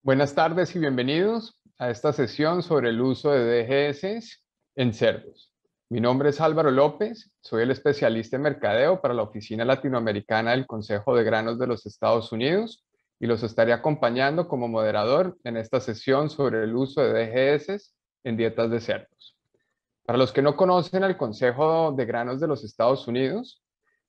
Buenas tardes y bienvenidos a esta sesión sobre el uso de DGS en cerdos. Mi nombre es Álvaro López, soy el especialista en mercadeo para la Oficina Latinoamericana del Consejo de Granos de los Estados Unidos y los estaré acompañando como moderador en esta sesión sobre el uso de DGS en dietas de cerdos. Para los que no conocen al Consejo de Granos de los Estados Unidos,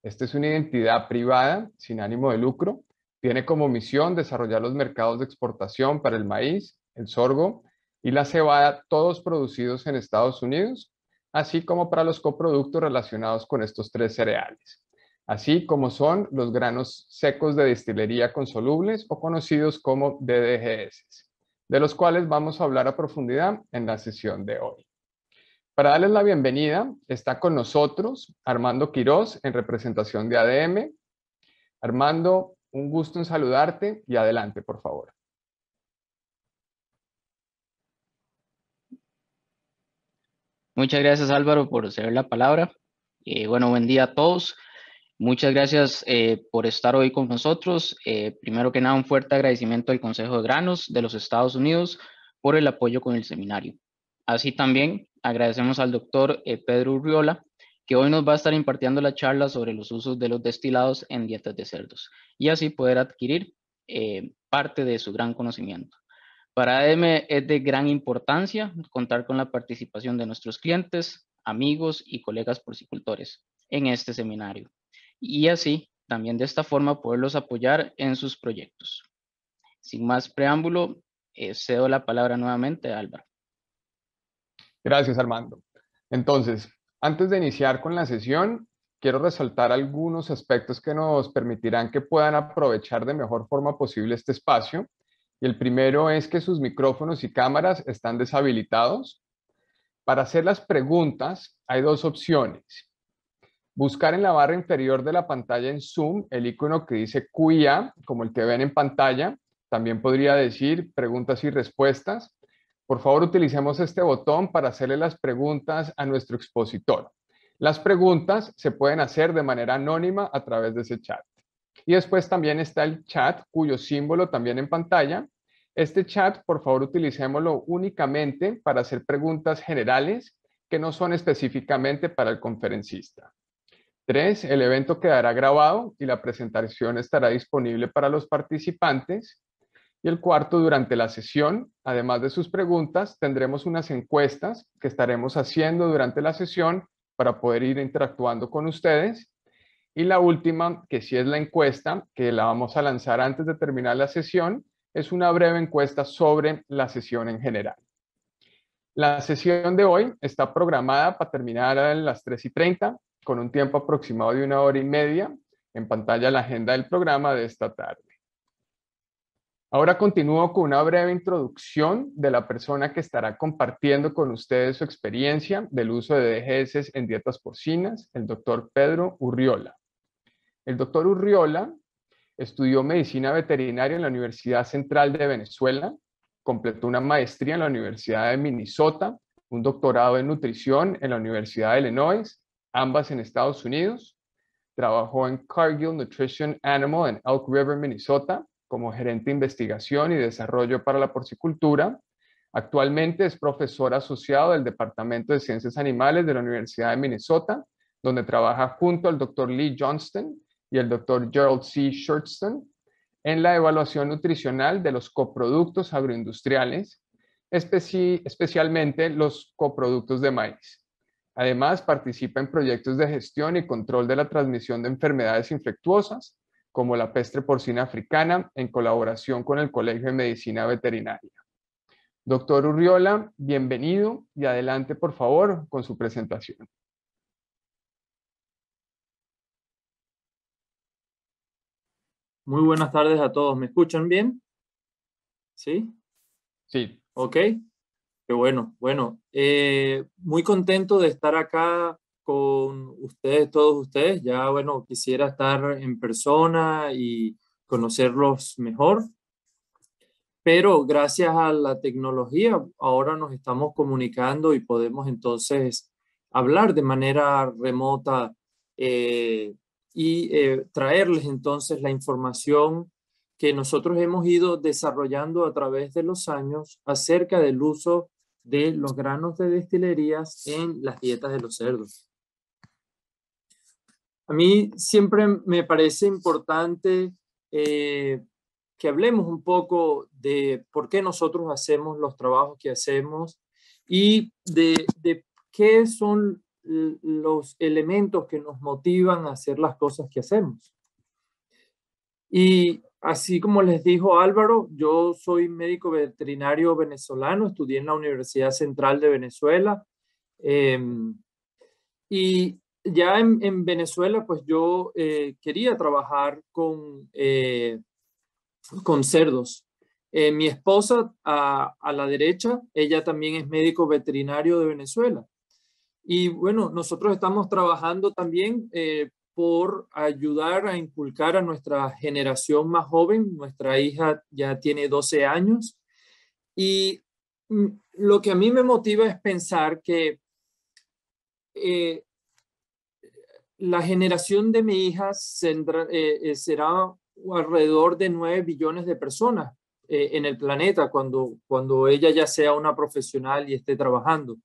esta es una entidad privada sin ánimo de lucro. Tiene como misión desarrollar los mercados de exportación para el maíz, el sorgo y la cebada, todos producidos en Estados Unidos, así como para los coproductos relacionados con estos tres cereales, así como son los granos secos de destilería consolubles o conocidos como DDGS, de los cuales vamos a hablar a profundidad en la sesión de hoy. Para darles la bienvenida, está con nosotros Armando Quiroz en representación de ADM. Armando, un gusto en saludarte y adelante, por favor. Muchas gracias, Álvaro, por ceder la palabra. Bueno, buen día a todos. Muchas gracias por estar hoy con nosotros. Primero que nada, un fuerte agradecimiento al Consejo de Granos de los Estados Unidos por el apoyo con el seminario. Así también agradecemos al doctor Pedro Urriola, que hoy nos va a estar impartiendo la charla sobre los usos de los destilados en dietas de cerdos y así poder adquirir parte de su gran conocimiento. Para ADM es de gran importancia contar con la participación de nuestros clientes, amigos y colegas porcicultores en este seminario y así también de esta forma poderlos apoyar en sus proyectos. Sin más preámbulo, cedo la palabra nuevamente a Álvaro. Gracias, Armando. Entonces, antes de iniciar con la sesión, quiero resaltar algunos aspectos que nos permitirán que puedan aprovechar de mejor forma posible este espacio. Y el primero es que sus micrófonos y cámaras están deshabilitados. Para hacer las preguntas, hay dos opciones. Buscar en la barra inferior de la pantalla en Zoom el icono que dice QIA, como el que ven en pantalla. También podría decir preguntas y respuestas. Por favor, utilicemos este botón para hacerle las preguntas a nuestro expositor. Las preguntas se pueden hacer de manera anónima a través de ese chat. Y después también está el chat, cuyo símbolo también en pantalla. Este chat, por favor, utilicémoslo únicamente para hacer preguntas generales que no son específicamente para el conferencista. 3. El evento quedará grabado y la presentación estará disponible para los participantes. Y el cuarto, durante la sesión, además de sus preguntas, tendremos unas encuestas que estaremos haciendo durante la sesión para poder ir interactuando con ustedes. Y la última, que sí es la encuesta, que la vamos a lanzar antes de terminar la sesión, es una breve encuesta sobre la sesión en general. La sesión de hoy está programada para terminar a las 3:30, con un tiempo aproximado de 1 hora y media. En pantalla la agenda del programa de esta tarde. Ahora continúo con una breve introducción de la persona que estará compartiendo con ustedes su experiencia del uso de DGS en dietas porcinas, el doctor Pedro Urriola. El doctor Urriola estudió medicina veterinaria en la Universidad Central de Venezuela, completó una maestría en la Universidad de Minnesota, un doctorado en nutrición en la Universidad de Illinois, ambas en Estados Unidos. Trabajó en Cargill Nutrition Animal en Elk River, Minnesota, como gerente de investigación y desarrollo para la porcicultura. Actualmente es profesor asociado del Departamento de Ciencias Animales de la Universidad de Minnesota, donde trabaja junto al Dr. Lee Johnston y el Dr. Gerald C. Shortston en la evaluación nutricional de los coproductos agroindustriales, especialmente los coproductos de maíz. Además, participa en proyectos de gestión y control de la transmisión de enfermedades infectuosas, como la peste porcina africana, en colaboración con el Colegio de Medicina Veterinaria. Doctor Urriola, bienvenido y adelante, por favor, con su presentación. Muy buenas tardes a todos. ¿Me escuchan bien? ¿Sí? Sí. Ok. Qué bueno. Bueno, muy contento de estar acá con ustedes, todos ustedes. Ya, bueno, quisiera estar en persona y conocerlos mejor. Pero gracias a la tecnología, ahora nos estamos comunicando y podemos entonces hablar de manera remota y traerles entonces la información que nosotros hemos ido desarrollando a través de los años acerca del uso de los granos de destilerías en las dietas de los cerdos. A mí siempre me parece importante que hablemos un poco de por qué nosotros hacemos los trabajos que hacemos y de qué son los elementos que nos motivan a hacer las cosas que hacemos. Y así como les dijo Álvaro, yo soy médico veterinario venezolano, estudié en la Universidad Central de Venezuela. Y ya en Venezuela, pues yo quería trabajar con cerdos. Mi esposa a la derecha, ella también es médico veterinario de Venezuela. Y bueno, nosotros estamos trabajando también por ayudar a inculcar a nuestra generación más joven. Nuestra hija ya tiene 12 años. Y lo que a mí me motiva es pensar que la generación de mi hija será alrededor de 9 billones de personas en el planeta cuando ella ya sea una profesional y esté trabajando.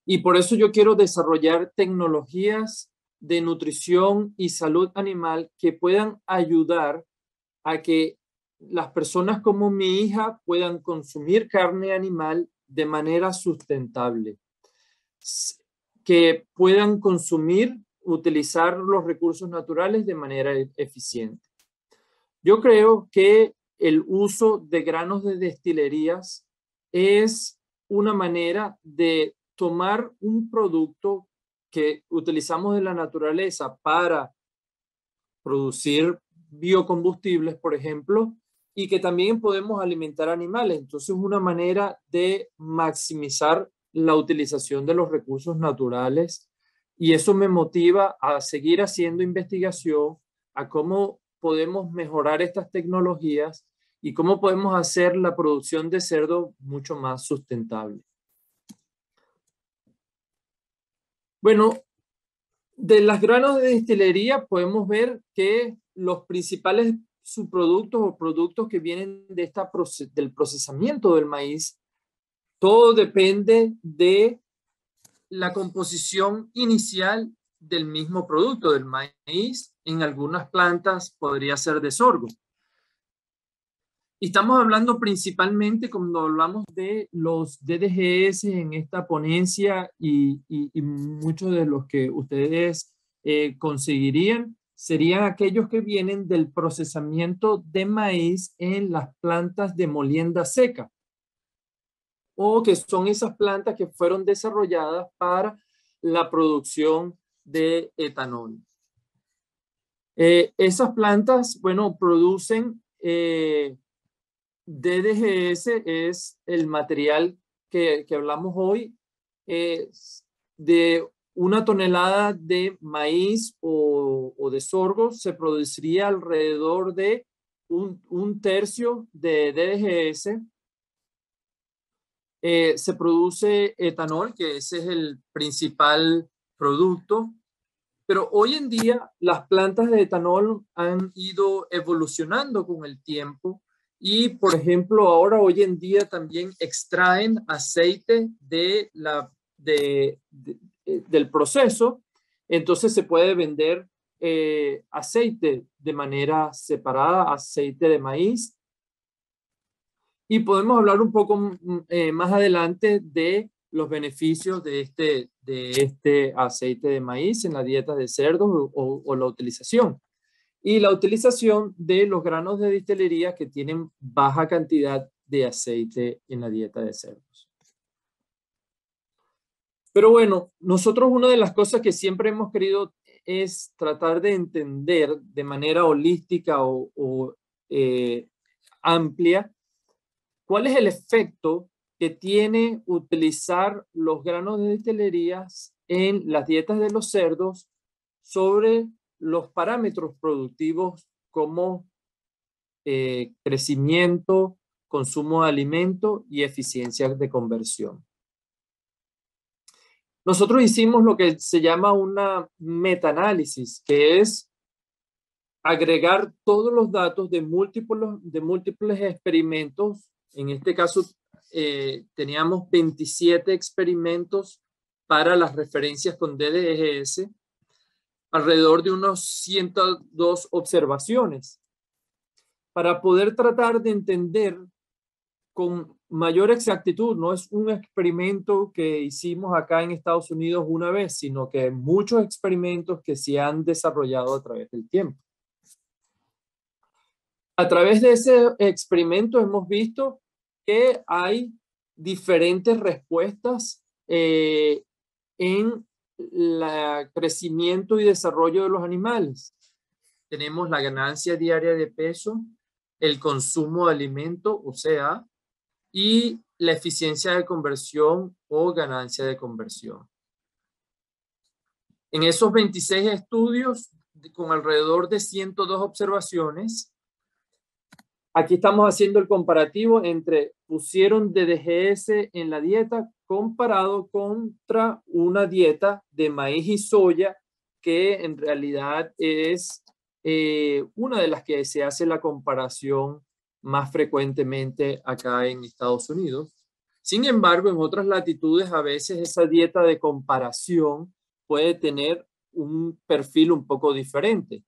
Y por eso yo quiero desarrollar tecnologías de nutrición y salud animal que puedan ayudar a que las personas como mi hija puedan consumir carne animal de manera sustentable, que puedan utilizar los recursos naturales de manera eficiente. Yo creo que el uso de granos de destilerías es una manera de tomar un producto que utilizamos de la naturaleza para producir biocombustibles, por ejemplo, y que también podemos alimentar animales. Entonces, es una manera de maximizar la utilización de los recursos naturales, y eso me motiva a seguir haciendo investigación a cómo podemos mejorar estas tecnologías y cómo podemos hacer la producción de cerdo mucho más sustentable. Bueno, de las granos de destilería podemos ver que los principales subproductos o productos que vienen de del procesamiento del maíz, todo depende de la composición inicial del mismo producto, del maíz. En algunas plantas podría ser de sorgo. Y estamos hablando principalmente, cuando hablamos de los DDGS en esta ponencia, y muchos de los que ustedes conseguirían, serían aquellos que vienen del procesamiento de maíz en las plantas de molienda seca, o que son esas plantas que fueron desarrolladas para la producción de etanol. Esas plantas, bueno, producen DDGS, es el material que hablamos hoy. De 1 tonelada de maíz o de sorgo se produciría alrededor de un tercio de DDGS. Se produce etanol, que ese es el principal producto, pero hoy en día las plantas de etanol han ido evolucionando con el tiempo y, por ejemplo, ahora hoy en día también extraen aceite del proceso. Entonces se puede vender aceite de manera separada, aceite de maíz. Y podemos hablar un poco más adelante de los beneficios de este aceite de maíz en la dieta de cerdos o la utilización. Y la utilización de los granos de destilería que tienen baja cantidad de aceite en la dieta de cerdos. Pero bueno, nosotros una de las cosas que siempre hemos querido es tratar de entender de manera holística o amplia cuál es el efecto que tiene utilizar los granos de destilerías en las dietas de los cerdos sobre los parámetros productivos como crecimiento, consumo de alimento y eficiencia de conversión. Nosotros hicimos lo que se llama una metaanálisis, que es agregar todos los datos de múltiples experimentos. En este caso, teníamos 27 experimentos para las referencias con DDGS, alrededor de unos 102 observaciones, para poder tratar de entender con mayor exactitud. No es un experimento que hicimos acá en Estados Unidos una vez, sino que muchos experimentos que se han desarrollado a través del tiempo. A través de ese experimento hemos visto que hay diferentes respuestas en el crecimiento y desarrollo de los animales. Tenemos la ganancia diaria de peso, el consumo de alimento, o sea, y la eficiencia de conversión o ganancia de conversión. En esos 26 estudios, con alrededor de 102 observaciones, aquí estamos haciendo el comparativo entre pusieron DDGS en la dieta comparado contra una dieta de maíz y soya, que en realidad es una de las que se hace la comparación más frecuentemente acá en Estados Unidos. Sin embargo, en otras latitudes a veces esa dieta de comparación puede tener un perfil un poco diferente.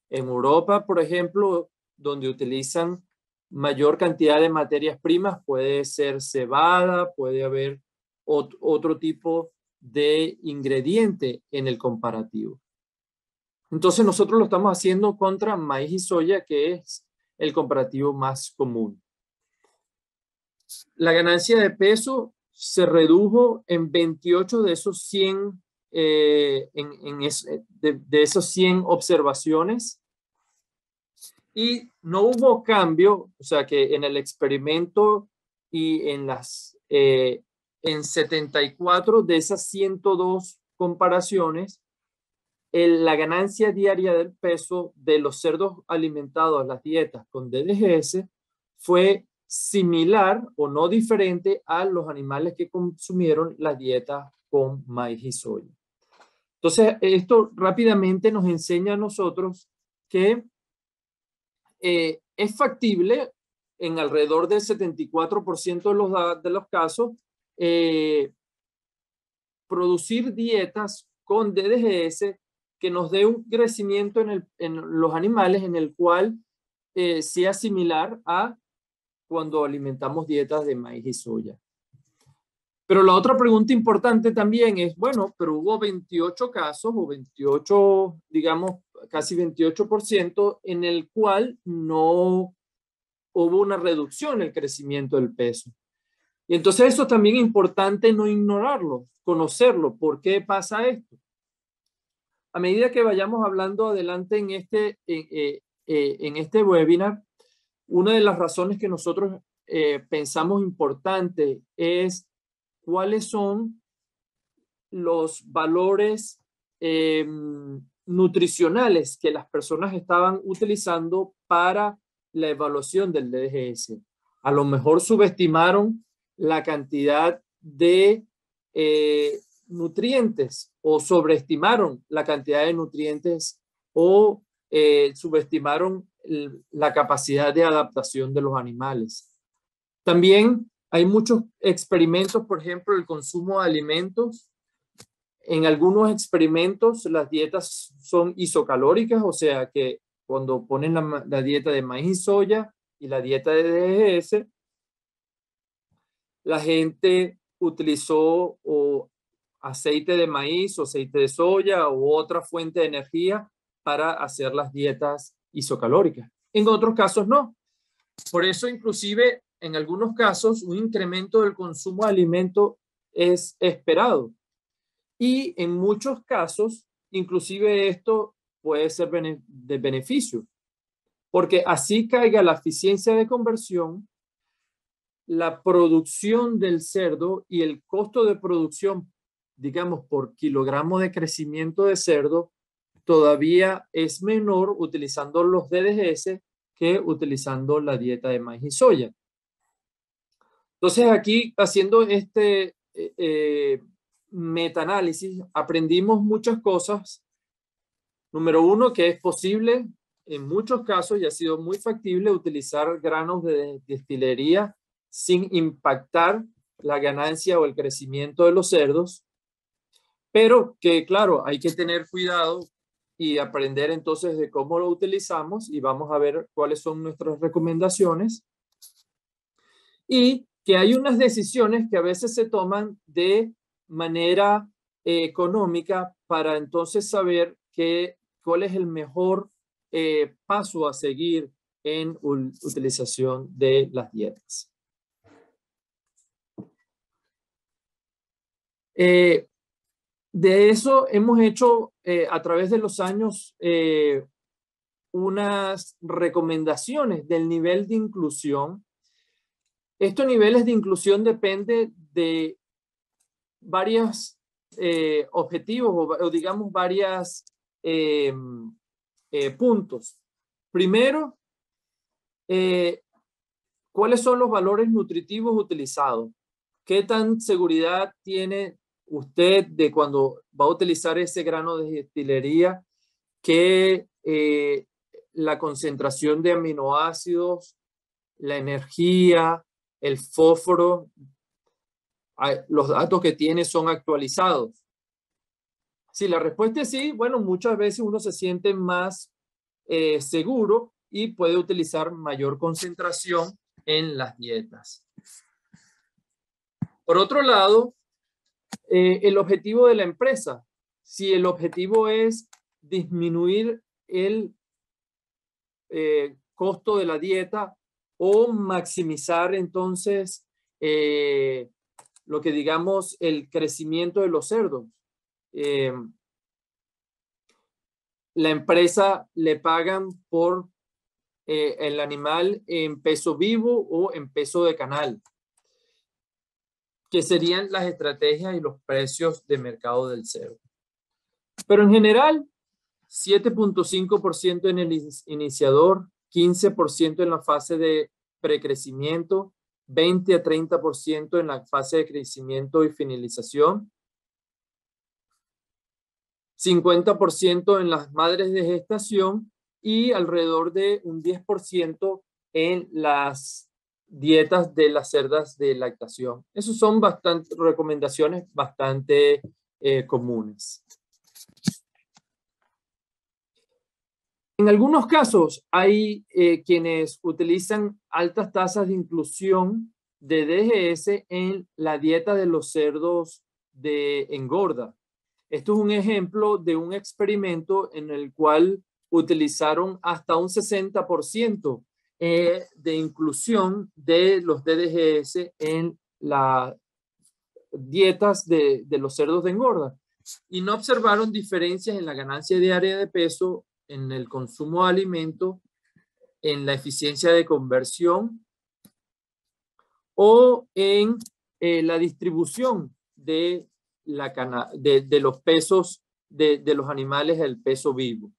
En Europa, por ejemplo, donde utilizan mayor cantidad de materias primas, puede ser cebada, puede haber otro tipo de ingrediente en el comparativo. Entonces nosotros lo estamos haciendo contra maíz y soya, que es el comparativo más común. La ganancia de peso se redujo en 28 de esos 100, de esos 100 observaciones, y no hubo cambio, o sea que en el experimento y en 74 de esas 102 comparaciones, la ganancia diaria del peso de los cerdos alimentados a las dietas con DDGS fue similar o no diferente a los animales que consumieron la dieta con maíz y soya. Entonces, esto rápidamente nos enseña a nosotros que es factible en alrededor del 74% de los casos producir dietas con DDGS que nos dé un crecimiento en los animales en el cual sea similar a cuando alimentamos dietas de maíz y soya. Pero la otra pregunta importante también es, bueno, pero hubo 28 casos o 28, digamos, casi 28% en el cual no hubo una reducción en el crecimiento del peso. Y entonces eso también es importante no ignorarlo, conocerlo. ¿Por qué pasa esto? A medida que vayamos hablando adelante en este webinar, una de las razones que nosotros pensamos importante es cuáles son los valores nutricionales que las personas estaban utilizando para la evaluación del DDGS. A lo mejor subestimaron la cantidad de nutrientes o sobreestimaron la cantidad de nutrientes o subestimaron la capacidad de adaptación de los animales. También hay muchos experimentos, por ejemplo, el consumo de alimentos. En algunos experimentos las dietas son isocalóricas, o sea que cuando ponen la dieta de maíz y soya y la dieta de DDGS, la gente utilizó aceite de maíz o aceite de soya u otra fuente de energía para hacer las dietas isocalóricas. En otros casos no. Por eso inclusive en algunos casos un incremento del consumo de alimento es esperado. Y en muchos casos inclusive esto puede ser de beneficio, porque así caiga la eficiencia de conversión, la producción del cerdo y el costo de producción, digamos, por kilogramo de crecimiento de cerdo, todavía es menor utilizando los DDGS que utilizando la dieta de maíz y soya. Entonces aquí, haciendo este metaanálisis, aprendimos muchas cosas. Número uno, que es posible en muchos casos y ha sido muy factible utilizar granos de destilería sin impactar la ganancia o el crecimiento de los cerdos, pero que claro, hay que tener cuidado y aprender entonces de cómo lo utilizamos y vamos a ver cuáles son nuestras recomendaciones. Y que hay unas decisiones que a veces se toman de manera económica para entonces saber cuál es el mejor paso a seguir en utilización de las dietas. De eso hemos hecho a través de los años unas recomendaciones del nivel de inclusión. Estos niveles de inclusión dependen de varios objetivos o digamos varios puntos. Primero, ¿cuáles son los valores nutritivos utilizados? ¿Qué tan seguridad tiene usted de cuando va a utilizar ese grano de destilería que la concentración de aminoácidos, la energía, el fósforo, los datos que tiene son actualizados? Si la respuesta es sí, bueno, muchas veces uno se siente más seguro y puede utilizar mayor concentración en las dietas. Por otro lado, el objetivo de la empresa. Si el objetivo es disminuir el costo de la dieta o maximizar entonces lo que digamos el crecimiento de los cerdos. La empresa le pagan por el animal en peso vivo o en peso de canal, que serían las estrategias y los precios de mercado del cerdo. Pero en general, 7.5% en el iniciador, 15% en la fase de precrecimiento, 20 a 30% en la fase de crecimiento y finalización, 50% en las madres de gestación y alrededor de un 10% en las dietas de las cerdas de lactación. Esas son recomendaciones bastante comunes. En algunos casos hay quienes utilizan altas tasas de inclusión de DGS en la dieta de los cerdos de engorda. Esto es un ejemplo de un experimento en el cual utilizaron hasta un 60% de inclusión de los DDGS en las dietas de los cerdos de engorda y no observaron diferencias en la ganancia diaria de peso, en el consumo de alimento, en la eficiencia de conversión o en la distribución de los pesos de los animales, el peso vivo.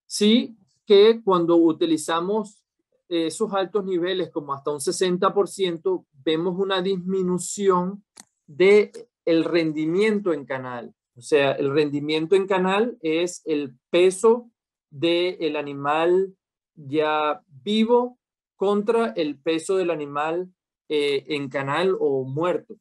Sí que cuando utilizamos esos altos niveles como hasta un 60%, vemos una disminución del rendimiento en canal. O sea, el rendimiento en canal es el peso del animal ya vivo contra el peso del animal en canal o muerto.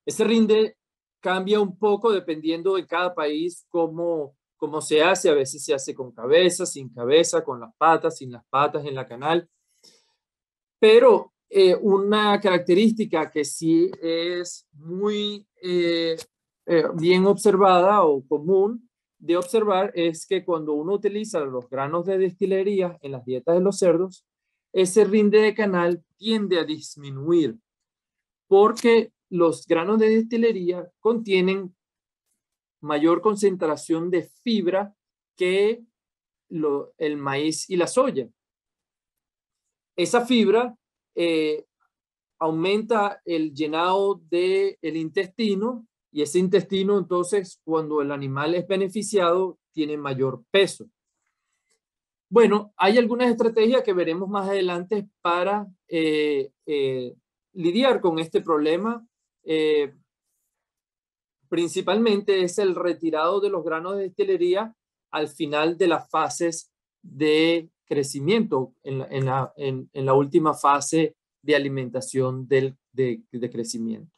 Ese rinde cambia un poco dependiendo de cada país cómo se hace. A veces se hace con cabeza, sin cabeza, con las patas, sin las patas en la canal. Pero una característica que sí es muy bien observada o común de observar es que cuando uno utiliza los granos de destilería en las dietas de los cerdos, ese rinde de canal tiende a disminuir porque los granos de destilería contienen mayor concentración de fibra que el maíz y la soya. Esa fibra aumenta el llenado del intestino y ese intestino entonces cuando el animal es beneficiado tiene mayor peso. Bueno, hay algunas estrategias que veremos más adelante para lidiar con este problema. Principalmente es el retirado de los granos de destilería al final de las fases de crecimiento, en la última fase de alimentación de crecimiento.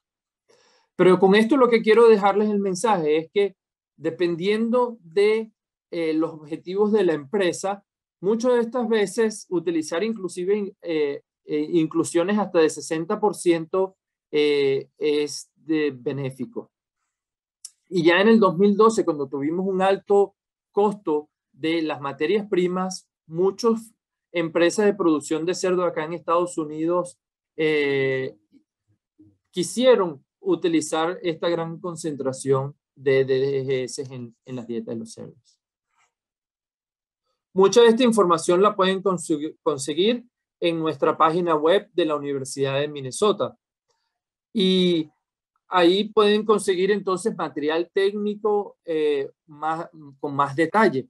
Pero con esto lo que quiero dejarles el mensaje es que dependiendo de los objetivos de la empresa, muchas de estas veces utilizar inclusive inclusiones hasta de 60% es benéfico. Y ya en el 2012, cuando tuvimos un alto costo de las materias primas, muchas empresas de producción de cerdo acá en Estados Unidos quisieron utilizar esta gran concentración de DDGS en las dietas de los cerdos. Mucha de esta información la pueden conseguir en nuestra página web de la Universidad de Minnesota. Y ahí pueden conseguir entonces material técnico con más detalle.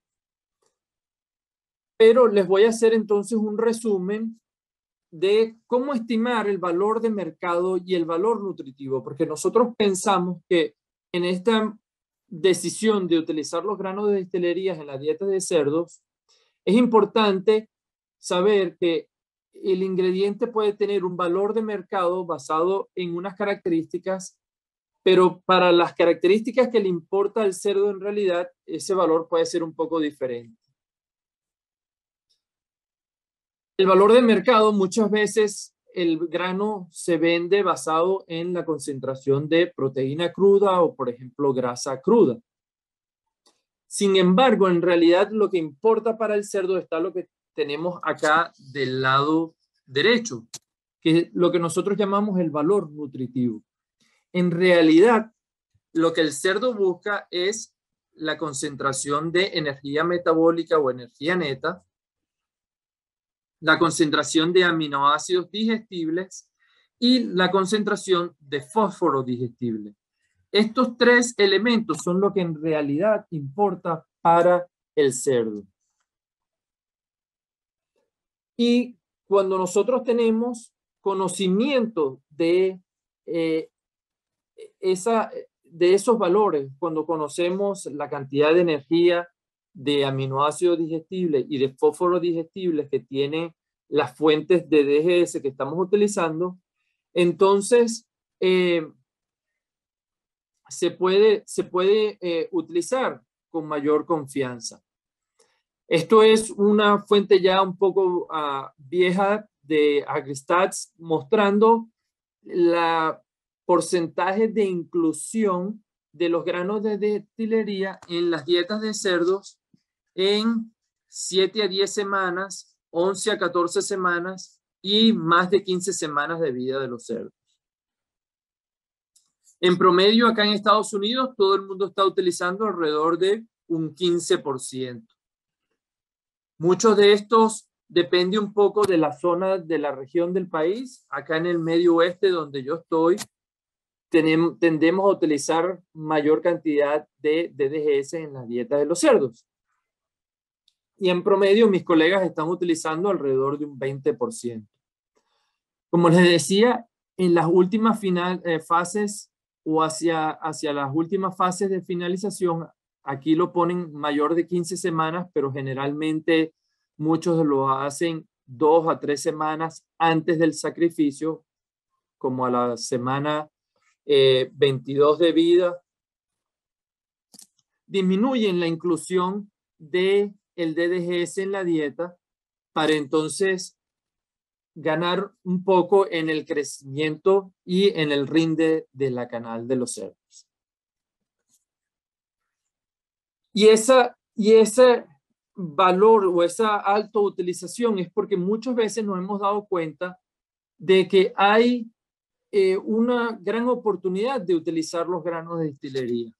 Pero les voy a hacer entonces un resumen de cómo estimar el valor de mercado y el valor nutritivo, porque nosotros pensamos que en esta decisión de utilizar los granos de destilerías en la dieta de cerdos, es importante saber que el ingrediente puede tener un valor de mercado basado en unas características, pero para las características que le importa al cerdo en realidad, ese valor puede ser un poco diferente. El valor de mercado, muchas veces el grano se vende basado en la concentración de proteína cruda o, por ejemplo, grasa cruda. Sin embargo, en realidad lo que importa para el cerdo está lo que tenemos acá del lado derecho, que es lo que nosotros llamamos el valor nutritivo. En realidad, lo que el cerdo busca es la concentración de energía metabólica o energía neta, la concentración de aminoácidos digestibles y la concentración de fósforo digestible. Estos tres elementos son lo que en realidad importa para el cerdo. Y cuando nosotros tenemos conocimiento de esos valores, cuando conocemos la cantidad de energía, de aminoácidos digestibles y de fósforo digestibles que tienen las fuentes de DGS que estamos utilizando, entonces se puede utilizar con mayor confianza. Esto es una fuente ya un poco vieja de AgriStats mostrando la porcentaje de inclusión de los granos de destilería en las dietas de cerdos en 7 a 10 semanas, 11 a 14 semanas y más de 15 semanas de vida de los cerdos. En promedio, acá en Estados Unidos, todo el mundo está utilizando alrededor de un 15%. Muchos de estos depende un poco de la zona, de la región del país. Acá en el medio oeste, donde yo estoy, tendemos a utilizar mayor cantidad de DGS en las dietas de los cerdos. Y en promedio, mis colegas están utilizando alrededor de un 20%. Como les decía, en las últimas fases o hacia las últimas fases de finalización, aquí lo ponen mayor de 15 semanas, pero generalmente muchos lo hacen 2 a 3 semanas antes del sacrificio, como a la semana 22 de vida. Disminuyen la inclusión del DDGS en la dieta para entonces ganar un poco en el crecimiento y en el rinde de la canal de los cerdos. Y ese valor o esa alta utilización es porque muchas veces nos hemos dado cuenta de que hay una gran oportunidad de utilizar los granos de destilería.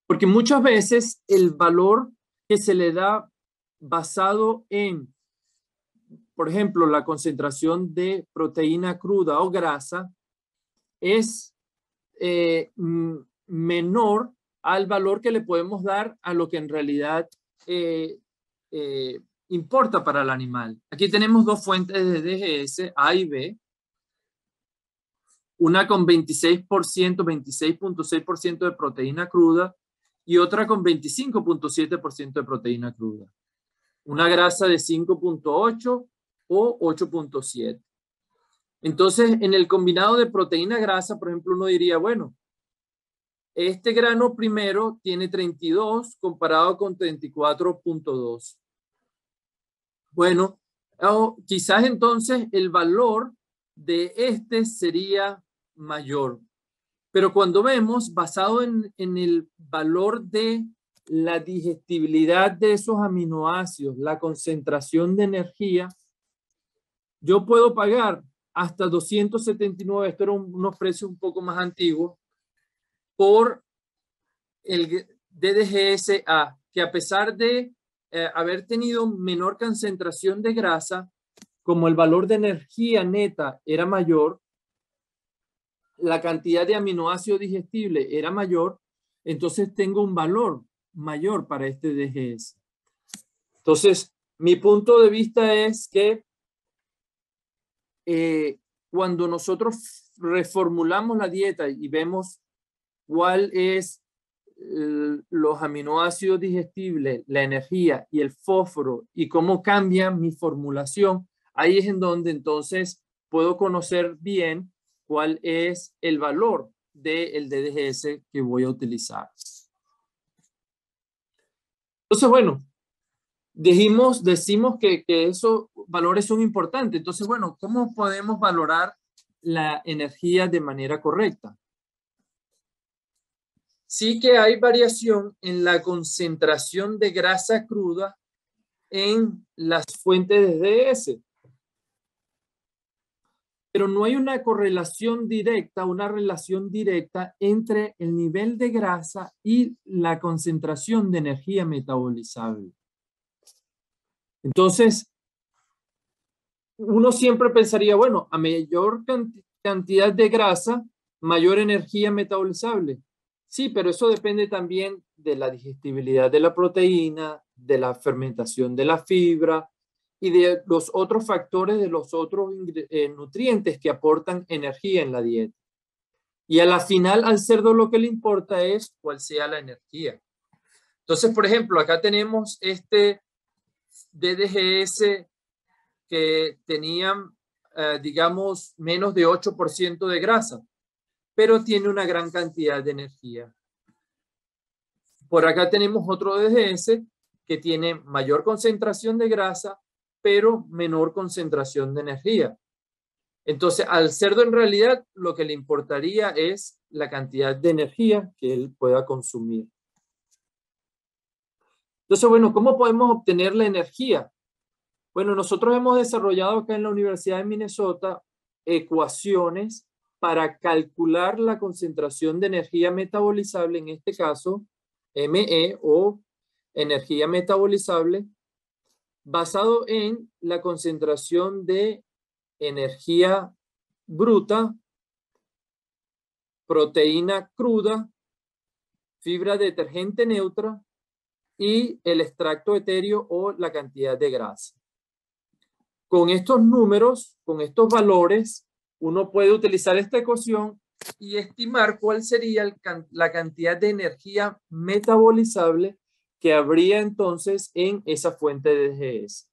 Porque muchas veces el valor que se le da basado en, por ejemplo, la concentración de proteína cruda o grasa es menor al valor que le podemos dar a lo que en realidad importa para el animal. Aquí tenemos dos fuentes de DGS, A y B. Una con 26%, 26.6% de proteína cruda y otra con 25.7% de proteína cruda. Una grasa de 5.8 o 8.7. Entonces, en el combinado de proteína-grasa, por ejemplo, uno diría, bueno, este grano primero tiene 32 comparado con 34.2. Bueno, quizás entonces el valor de este sería mayor. Pero cuando vemos, basado en el valor de la digestibilidad de esos aminoácidos, la concentración de energía, yo puedo pagar hasta 279, esto eran unos precios un poco más antiguos, por el DDGSA, que a pesar de haber tenido menor concentración de grasa, como el valor de energía neta era mayor, la cantidad de aminoácidos digestibles era mayor, entonces tengo un valor mayor para este DGS. Entonces, mi punto de vista es que cuando nosotros reformulamos la dieta y vemos cuál es los aminoácidos digestibles, la energía y el fósforo y cómo cambia mi formulación, ahí es en donde entonces puedo conocer bien cuál es el valor del DDGS que voy a utilizar. Entonces, bueno, decimos que esos valores son importantes. Entonces, bueno, ¿cómo podemos valorar la energía de manera correcta? Sí que hay variación en la concentración de grasa cruda en las fuentes de DDS. Pero no hay una correlación directa, una relación directa entre el nivel de grasa y la concentración de energía metabolizable. Entonces, uno siempre pensaría, bueno, a mayor cantidad de grasa, mayor energía metabolizable. Sí, pero eso depende también de la digestibilidad de la proteína, de la fermentación de la fibra y de los otros factores, de los otros nutrientes que aportan energía en la dieta. Y a la final al cerdo lo que le importa es cuál sea la energía. Entonces, por ejemplo, acá tenemos este DDGS que tenían, digamos, menos de 8% de grasa, pero tiene una gran cantidad de energía. Por acá tenemos otro DDS que tiene mayor concentración de grasa, pero menor concentración de energía. Entonces, al cerdo en realidad lo que le importaría es la cantidad de energía que él pueda consumir. Entonces, bueno, ¿cómo podemos obtener la energía? Bueno, nosotros hemos desarrollado acá en la Universidad de Minnesota ecuaciones para calcular la concentración de energía metabolizable, en este caso, ME o energía metabolizable, basado en la concentración de energía bruta, proteína cruda, fibra detergente neutra y el extracto etéreo o la cantidad de grasa. Con estos números, con estos valores, uno puede utilizar esta ecuación y estimar cuál sería la cantidad de energía metabolizable que habría entonces en esa fuente de DGS.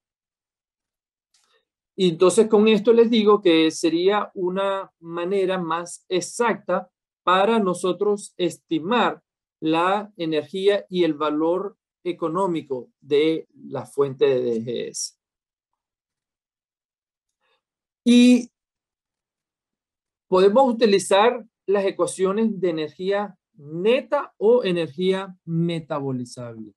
Y entonces con esto les digo que sería una manera más exacta para nosotros estimar la energía y el valor económico de la fuente de DGS. Y podemos utilizar las ecuaciones de energía neta o energía metabolizable.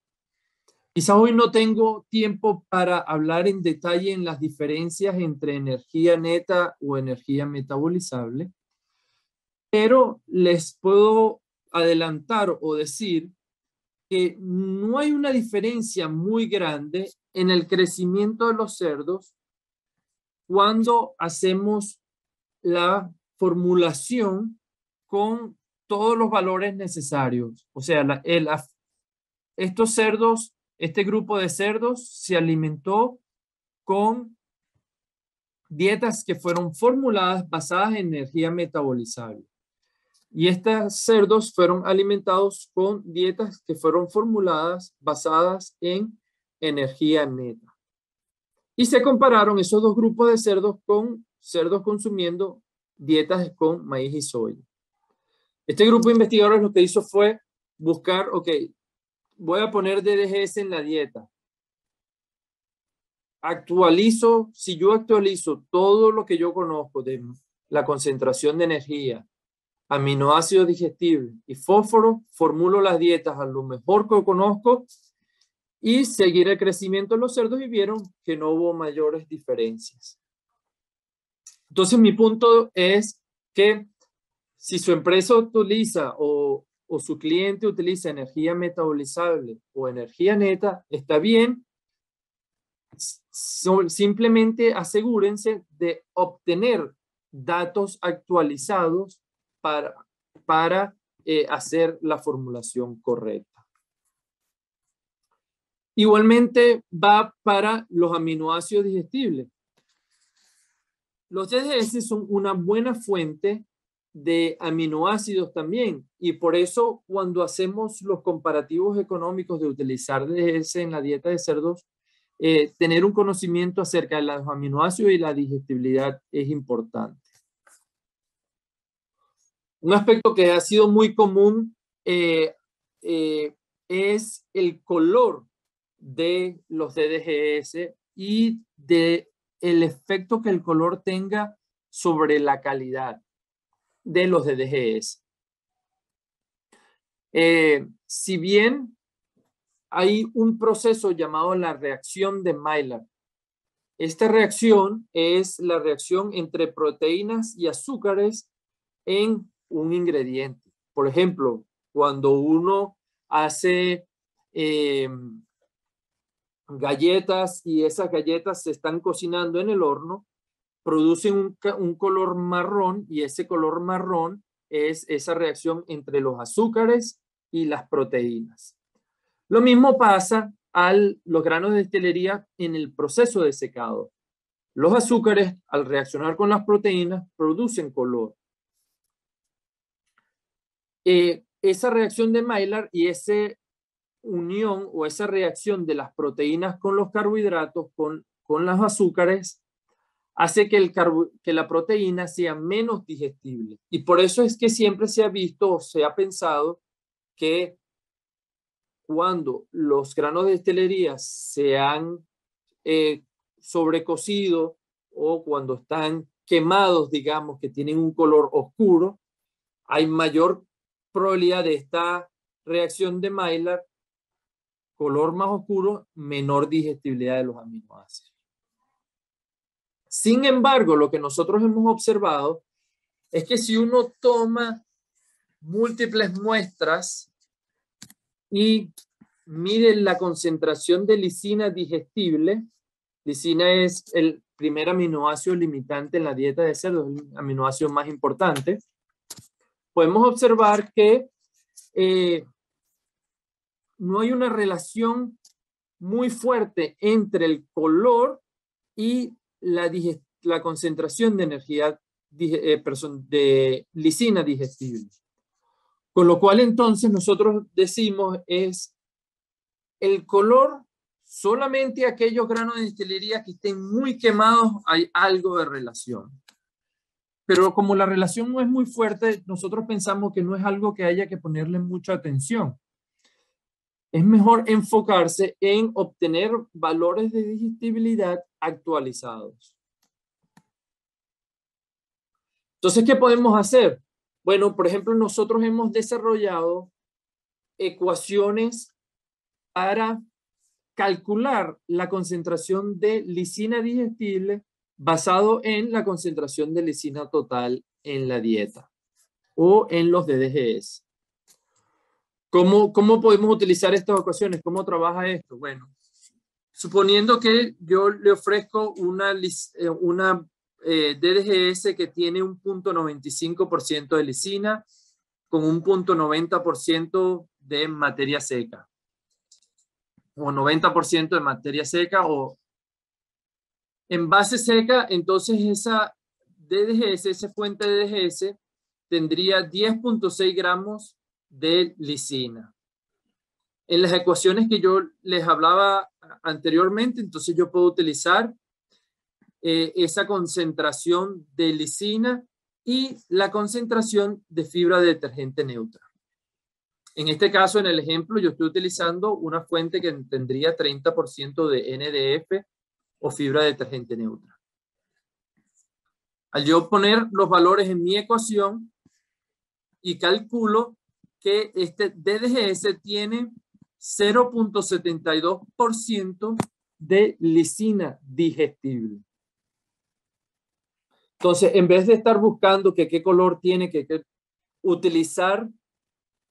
Quizás hoy no tengo tiempo para hablar en detalle en las diferencias entre energía neta o energía metabolizable, pero les puedo adelantar o decir que no hay una diferencia muy grande en el crecimiento de los cerdos cuando hacemos la formulación con todos los valores necesarios. O sea, estos cerdos, este grupo de cerdos se alimentó con dietas que fueron formuladas basadas en energía metabolizable. Y estos cerdos fueron alimentados con dietas que fueron formuladas basadas en energía neta. Y se compararon esos dos grupos de cerdos con cerdos consumiendo dietas con maíz y soya. Este grupo de investigadores lo que hizo fue buscar, ok, voy a poner DDGS en la dieta. Si yo actualizo todo lo que yo conozco de la concentración de energía, aminoácidos digestibles y fósforo, formulo las dietas a lo mejor que conozco y seguir el crecimiento de los cerdos, y vieron que no hubo mayores diferencias. Entonces mi punto es que si su empresa utiliza o su cliente utiliza energía metabolizable o energía neta, está bien. Simplemente asegúrense de obtener datos actualizados para hacer la formulación correcta. Igualmente va para los aminoácidos digestibles. Los DDGS son una buena fuente de aminoácidos también, y por eso cuando hacemos los comparativos económicos de utilizar DDGS en la dieta de cerdos, tener un conocimiento acerca de los aminoácidos y la digestibilidad es importante. Un aspecto que ha sido muy común es el color de los DDGS y el efecto que el color tenga sobre la calidad de los DDGS. Si bien hay un proceso llamado la reacción de Maillard. Esta reacción es la reacción entre proteínas y azúcares en un ingrediente. Por ejemplo, cuando uno hace galletas y esas galletas se están cocinando en el horno, producen un color marrón, y ese color marrón es esa reacción entre los azúcares y las proteínas. Lo mismo pasa a los granos de destilería en el proceso de secado. Los azúcares, al reaccionar con las proteínas, producen color. Esa reacción de Maillard y esa unión o esa reacción de las proteínas con los carbohidratos, con los azúcares, hace que la proteína sea menos digestible. Y por eso es que siempre se ha visto o se ha pensado que cuando los granos de destilería se han sobrecocido o cuando están quemados, digamos, que tienen un color oscuro, hay mayor probabilidad de esta reacción de Maillard, color más oscuro, menor digestibilidad de los aminoácidos. Sin embargo, lo que nosotros hemos observado es que si uno toma múltiples muestras y mide la concentración de lisina digestible, lisina es el primer aminoácido limitante en la dieta de cerdo, es el aminoácido más importante, podemos observar que no hay una relación muy fuerte entre el color y la concentración de energía de lisina digestible. Con lo cual entonces nosotros decimos es el color, solamente aquellos granos de destilería que estén muy quemados hay algo de relación. Pero como la relación no es muy fuerte, nosotros pensamos que no es algo que haya que ponerle mucha atención. Es mejor enfocarse en obtener valores de digestibilidad actualizados. Entonces, ¿qué podemos hacer? Bueno, por ejemplo, nosotros hemos desarrollado ecuaciones para calcular la concentración de lisina digestible basado en la concentración de lisina total en la dieta o en los DDGS. ¿Cómo podemos utilizar estas ecuaciones? ¿Cómo trabaja esto? Bueno, suponiendo que yo le ofrezco una DDGS que tiene un 0.95% de lisina con un 0.90% de materia seca o 90% de materia seca o en base seca, entonces esa DDGS, esa fuente de DDGS tendría 10.6 gramos de lisina. En las ecuaciones que yo les hablaba anteriormente, entonces yo puedo utilizar esa concentración de lisina y la concentración de fibra de detergente neutra. En este caso, en el ejemplo, yo estoy utilizando una fuente que tendría 30% de NDF o fibra de detergente neutra. Al yo poner los valores en mi ecuación y calculo que este DDGS tiene 0.72% de lisina digestible. Entonces, en vez de estar buscando que qué color tiene, que utilizar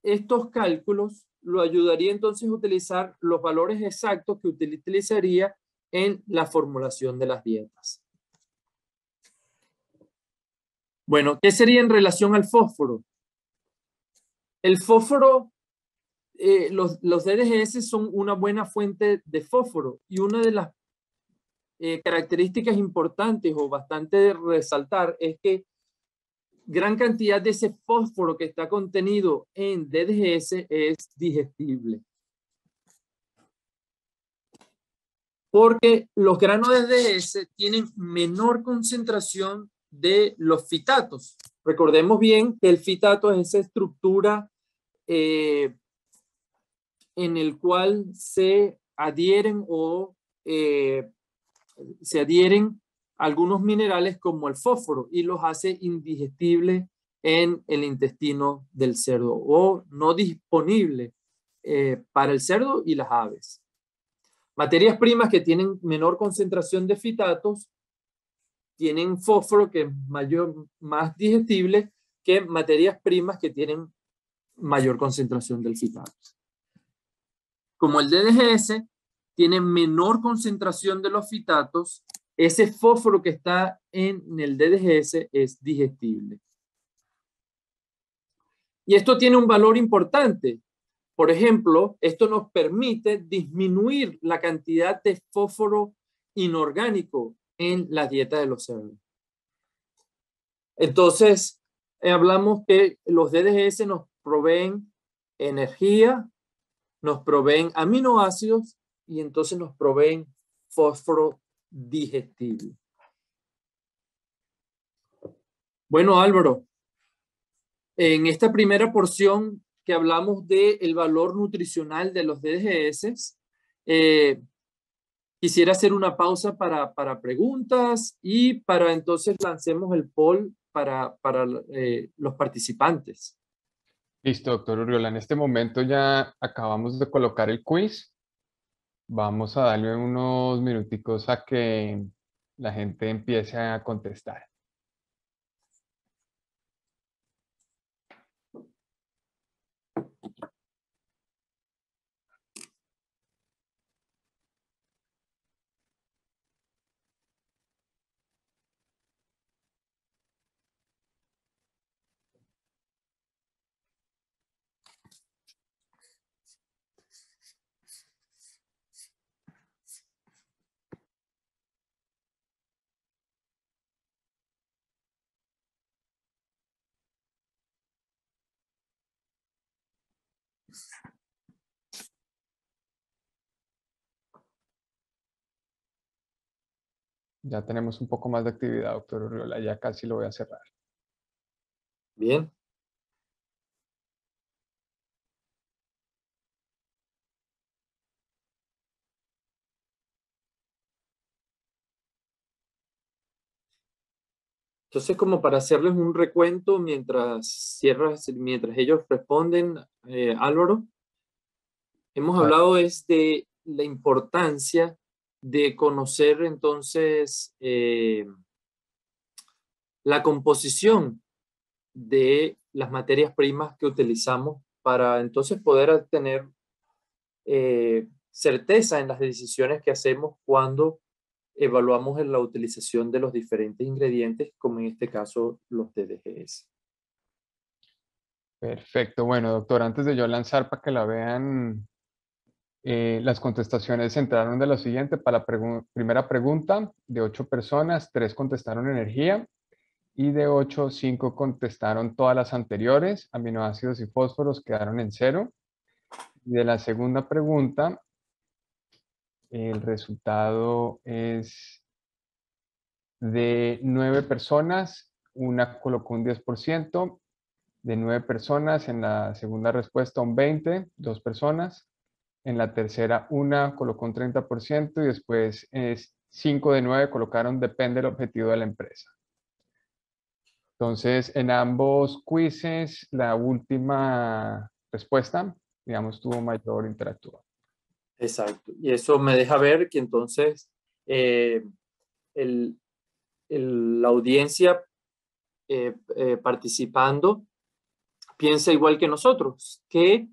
estos cálculos, lo ayudaría entonces a utilizar los valores exactos que utilizaría en la formulación de las dietas. Bueno, ¿qué sería en relación al fósforo? El fósforo, los DDGS son una buena fuente de fósforo y una de las características importantes o bastante de resaltar es que gran cantidad de ese fósforo que está contenido en DDGS es digestible. Porque los granos de DDGS tienen menor concentración de los fitatos. Recordemos bien que el fitato es esa estructura en el cual se adhieren algunos minerales como el fósforo y los hace indigestibles en el intestino del cerdo o no disponible para el cerdo y las aves. Materias primas que tienen menor concentración de fitatos tienen fósforo que es más digestible que materias primas que tienen mayor concentración del fitato. Como el DDGS tiene menor concentración de los fitatos, ese fósforo que está en el DDGS es digestible. Y esto tiene un valor importante. Por ejemplo, esto nos permite disminuir la cantidad de fósforo inorgánico en la dieta de los cerdos. Entonces, hablamos que los DDGS nos proveen energía, nos proveen aminoácidos y entonces nos proveen fósforo digestible. Bueno, Álvaro, en esta primera porción que hablamos del valor nutricional de los DDGS, quisiera hacer una pausa para preguntas y para entonces lancemos el poll para los participantes. Listo, doctor Urriola. En este momento ya acabamos de colocar el quiz. Vamos a darle unos minuticos a que la gente empiece a contestar. Ya tenemos un poco más de actividad, doctor Urriola. Ya casi lo voy a cerrar. Bien. Entonces, como para hacerles un recuento mientras ellos responden, Álvaro, hemos hablado de la importancia de conocer entonces la composición de las materias primas que utilizamos para entonces poder tener certeza en las decisiones que hacemos cuando evaluamos la utilización de los diferentes ingredientes, como en este caso los DDGS. Perfecto. Bueno, doctor, antes de yo lanzar para que la vean, las contestaciones entraron de lo siguiente. Para la primera pregunta, de 8 personas, 3 contestaron energía y de 8, 5 contestaron todas las anteriores. Aminoácidos y fósforos quedaron en 0. Y de la segunda pregunta, el resultado es de 9 personas, una colocó un 10%, de 9 personas, en la segunda respuesta un 20, 2 personas, en la tercera una colocó un 30% y después 5 de 9 colocaron depende del objetivo de la empresa. Entonces, en ambos quizzes, la última respuesta, digamos, tuvo mayor interactúa. Exacto. Y eso me deja ver que entonces la audiencia participando piensa igual que nosotros, que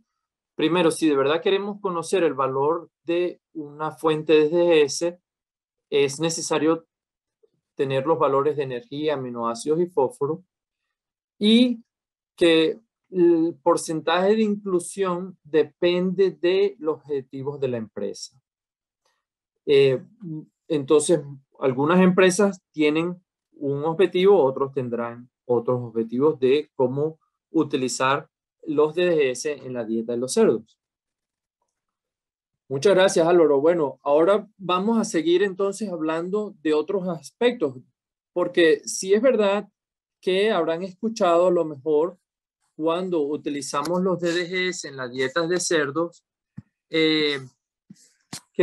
primero, si de verdad queremos conocer el valor de una fuente de DGS, es necesario tener los valores de energía, aminoácidos y fósforo, y que el porcentaje de inclusión depende de los objetivos de la empresa. Entonces, algunas empresas tienen un objetivo, otros tendrán otros objetivos de cómo utilizar los DGS en la dieta de los cerdos. Muchas gracias, Álvaro. Bueno, ahora vamos a seguir entonces hablando de otros aspectos, porque sí es verdad que habrán escuchado a lo mejor cuando utilizamos los DDGs en las dietas de cerdos, que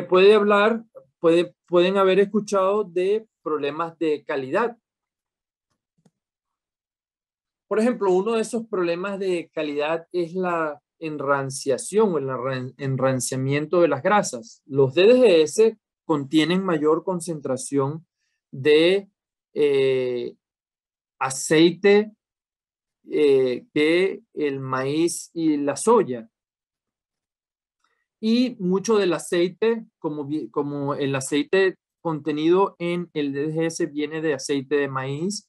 pueden haber escuchado de problemas de calidad. Por ejemplo, uno de esos problemas de calidad es la enranciación o el enranciamiento de las grasas. Los DDGS contienen mayor concentración de aceite que el maíz y la soya. Y mucho del aceite, como el aceite contenido en el DDGS viene de aceite de maíz,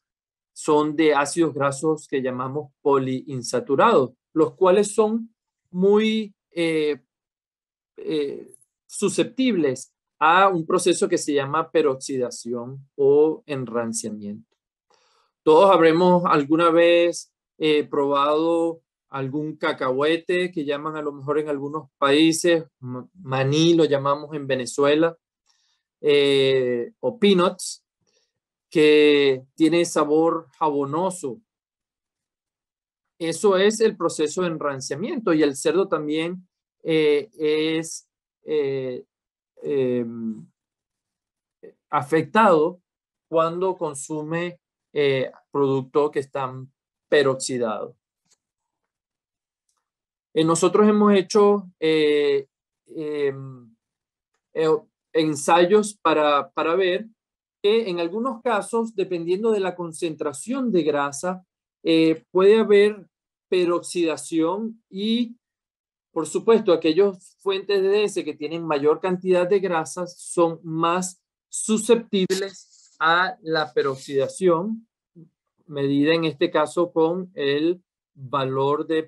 son de ácidos grasos que llamamos poliinsaturados, los cuales son muy susceptibles a un proceso que se llama peroxidación o enranciamiento. Todos habremos alguna vez probado algún cacahuete que llaman a lo mejor en algunos países, maní lo llamamos en Venezuela, o peanuts, que tiene sabor jabonoso. Eso es el proceso de enranciamiento, y el cerdo también es afectado cuando consume productos que están peroxidados. Nosotros hemos hecho ensayos para ver que en algunos casos, dependiendo de la concentración de grasa, puede haber peroxidación y, por supuesto, aquellas fuentes de DDS que tienen mayor cantidad de grasas son más susceptibles a la peroxidación, medida en este caso con el valor de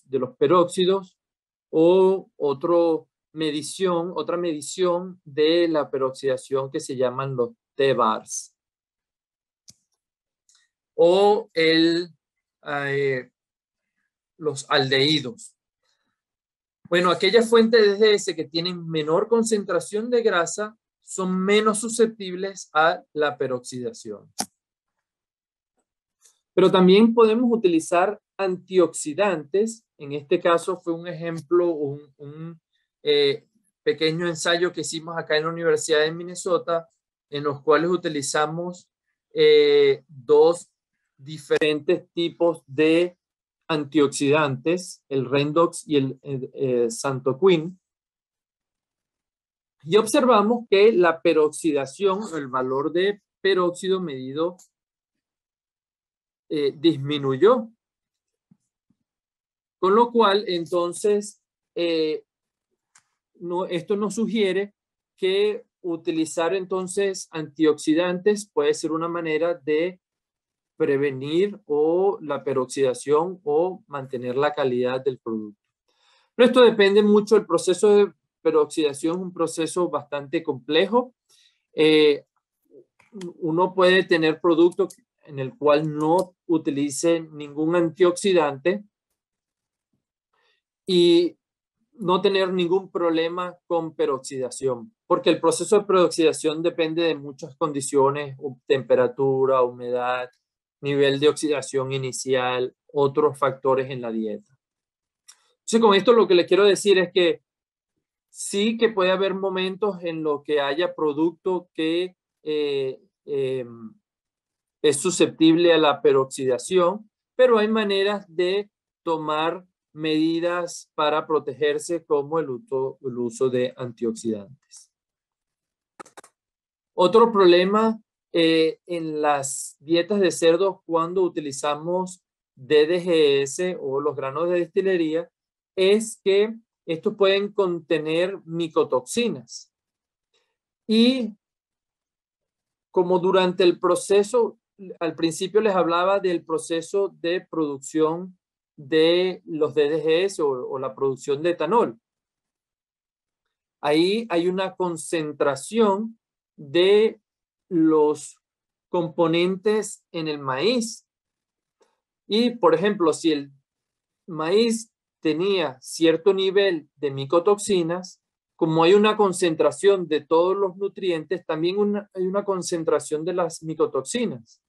los peróxidos o otra medición de la peroxidación que se llaman los T-bars o los aldehídos. Bueno, aquellas fuentes de DDS que tienen menor concentración de grasa son menos susceptibles a la peroxidación. Pero también podemos utilizar antioxidantes. En este caso fue un ejemplo, un pequeño ensayo que hicimos acá en la Universidad de Minnesota, en los cuales utilizamos dos diferentes tipos de antioxidantes, el Rendox y el Santoquin, y observamos que la peroxidación, el valor de peróxido medido, disminuyó, con lo cual entonces esto nos sugiere que utilizar entonces antioxidantes puede ser una manera de prevenir o la peroxidación o mantener la calidad del producto. Pero esto depende mucho del proceso de peroxidación, un proceso bastante complejo. Uno puede tener productos en el cual no utilice ningún antioxidante y no tener ningún problema con peroxidación, porque el proceso de peroxidación depende de muchas condiciones, temperatura, humedad, nivel de oxidación inicial, otros factores en la dieta. Entonces, con esto lo que les quiero decir es que sí que puede haber momentos en los que haya producto que es susceptible a la peroxidación, pero hay maneras de tomar medidas para protegerse, como el uso de antioxidantes. Otro problema en las dietas de cerdo cuando utilizamos DDGS o los granos de destilería es que estos pueden contener micotoxinas. Y como durante el proceso, al principio les hablaba del proceso de producción de los DDGS o la producción de etanol. Ahí hay una concentración de los componentes en el maíz. Y, por ejemplo, si el maíz tenía cierto nivel de micotoxinas, como hay una concentración de todos los nutrientes, también hay una concentración de las micotoxinas.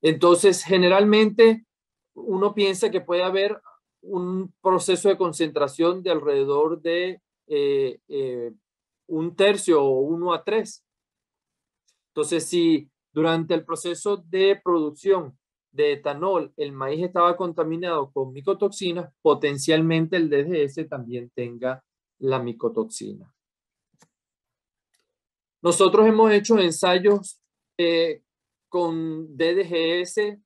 Entonces, generalmente, uno piensa que puede haber un proceso de concentración de alrededor de 1/3 o 1:3. Entonces, si durante el proceso de producción de etanol el maíz estaba contaminado con micotoxinas, potencialmente el DDGS también tenga la micotoxina. Nosotros hemos hecho ensayos con DDGS.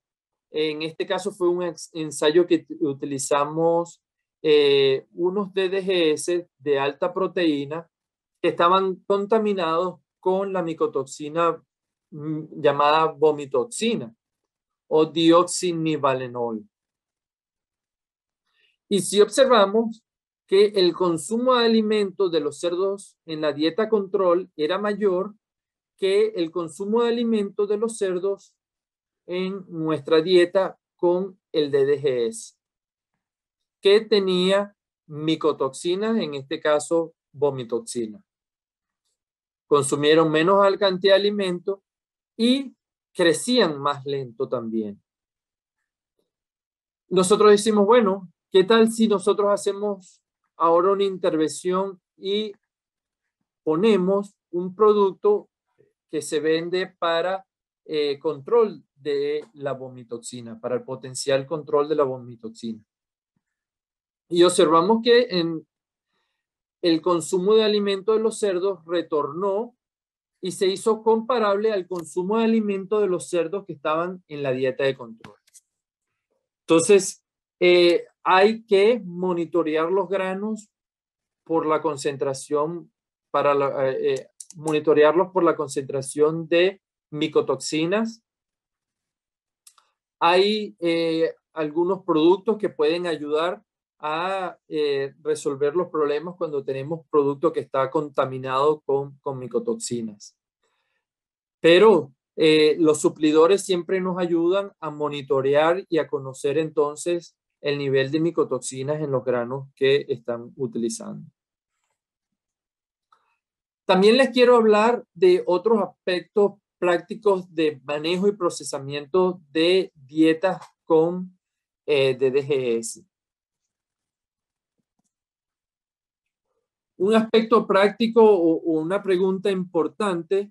En este caso fue un ensayo que utilizamos unos DDGS de alta proteína que estaban contaminados con la micotoxina llamada vomitoxina o dioxinivalenol. Y si observamos que el consumo de alimentos de los cerdos en la dieta control era mayor que el consumo de alimentos de los cerdos en nuestra dieta con el DDGS, que tenía micotoxinas, en este caso vomitoxina. Consumieron menos cantidad de alimento y crecían más lento también. Nosotros decimos, bueno, ¿qué tal si nosotros hacemos ahora una intervención y ponemos un producto que se vende para control de la vomitoxina, para el potencial control de la vomitoxina? Y observamos que en el consumo de alimentos de los cerdos retornó y se hizo comparable al consumo de alimentos de los cerdos que estaban en la dieta de control. Entonces, hay que monitorear los granos por la concentración, monitorearlos por la concentración de micotoxinas. Hay algunos productos que pueden ayudar a resolver los problemas cuando tenemos producto que está contaminado con micotoxinas. Pero los suplidores siempre nos ayudan a monitorear y a conocer entonces el nivel de micotoxinas en los granos que están utilizando. También les quiero hablar de otros aspectos prácticos de manejo y procesamiento de dietas con DDGS. Un aspecto práctico o una pregunta importante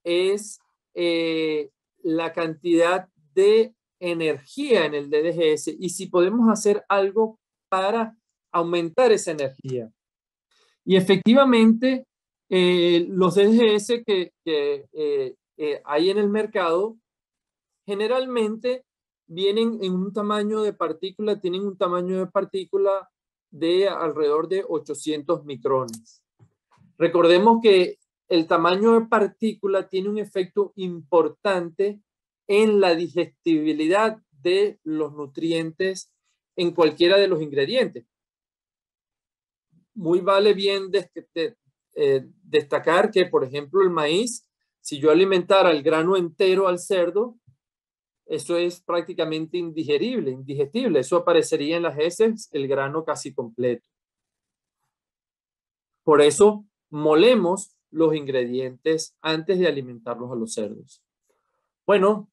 es la cantidad de energía en el DDGS y si podemos hacer algo para aumentar esa energía. Y efectivamente, los DDGS que hay en el mercado generalmente vienen en un tamaño de partícula, tienen un tamaño de partícula de alrededor de 800 micrones. Recordemos que el tamaño de partícula tiene un efecto importante en la digestibilidad de los nutrientes en cualquiera de los ingredientes. Muy vale bien destacar que, por ejemplo, el maíz si yo alimentara el grano entero al cerdo, eso es prácticamente indigestible. Eso aparecería en las heces, el grano casi completo. Por eso molemos los ingredientes antes de alimentarlos a los cerdos. Bueno,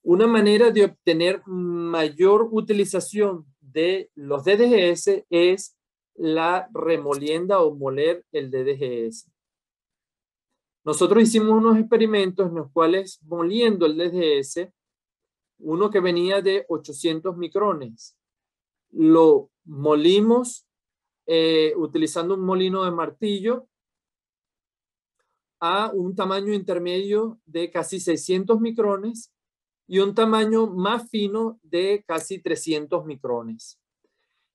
una manera de obtener mayor utilización de los DDGS es la remolienda o moler el DDGS. Nosotros hicimos unos experimentos en los cuales, moliendo el DDGS, uno que venía de 800 micrones, lo molimos utilizando un molino de martillo a un tamaño intermedio de casi 600 micrones y un tamaño más fino de casi 300 micrones.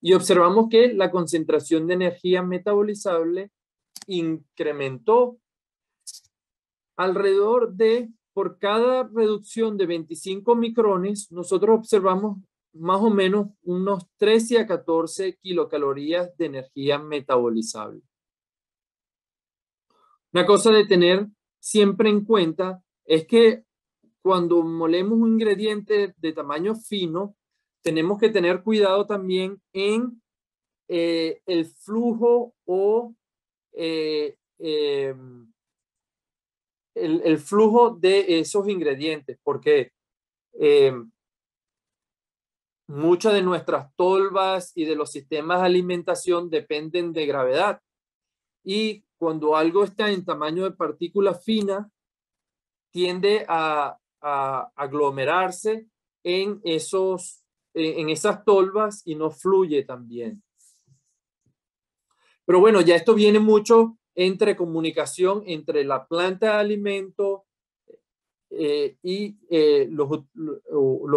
Y observamos que la concentración de energía metabolizable incrementó alrededor de, por cada reducción de 25 micrones, nosotros observamos más o menos unos 13 a 14 kilocalorías de energía metabolizable. Una cosa de tener siempre en cuenta es que cuando molemos un ingrediente de tamaño fino, tenemos que tener cuidado también en el flujo o el flujo de esos ingredientes, porque muchas de nuestras tolvas y de los sistemas de alimentación dependen de gravedad. Y cuando algo está en tamaño de partícula fina, tiende a aglomerarse en esas tolvas y no fluye tan bien. Pero bueno, ya esto viene mucho entre comunicación entre la planta de alimento y los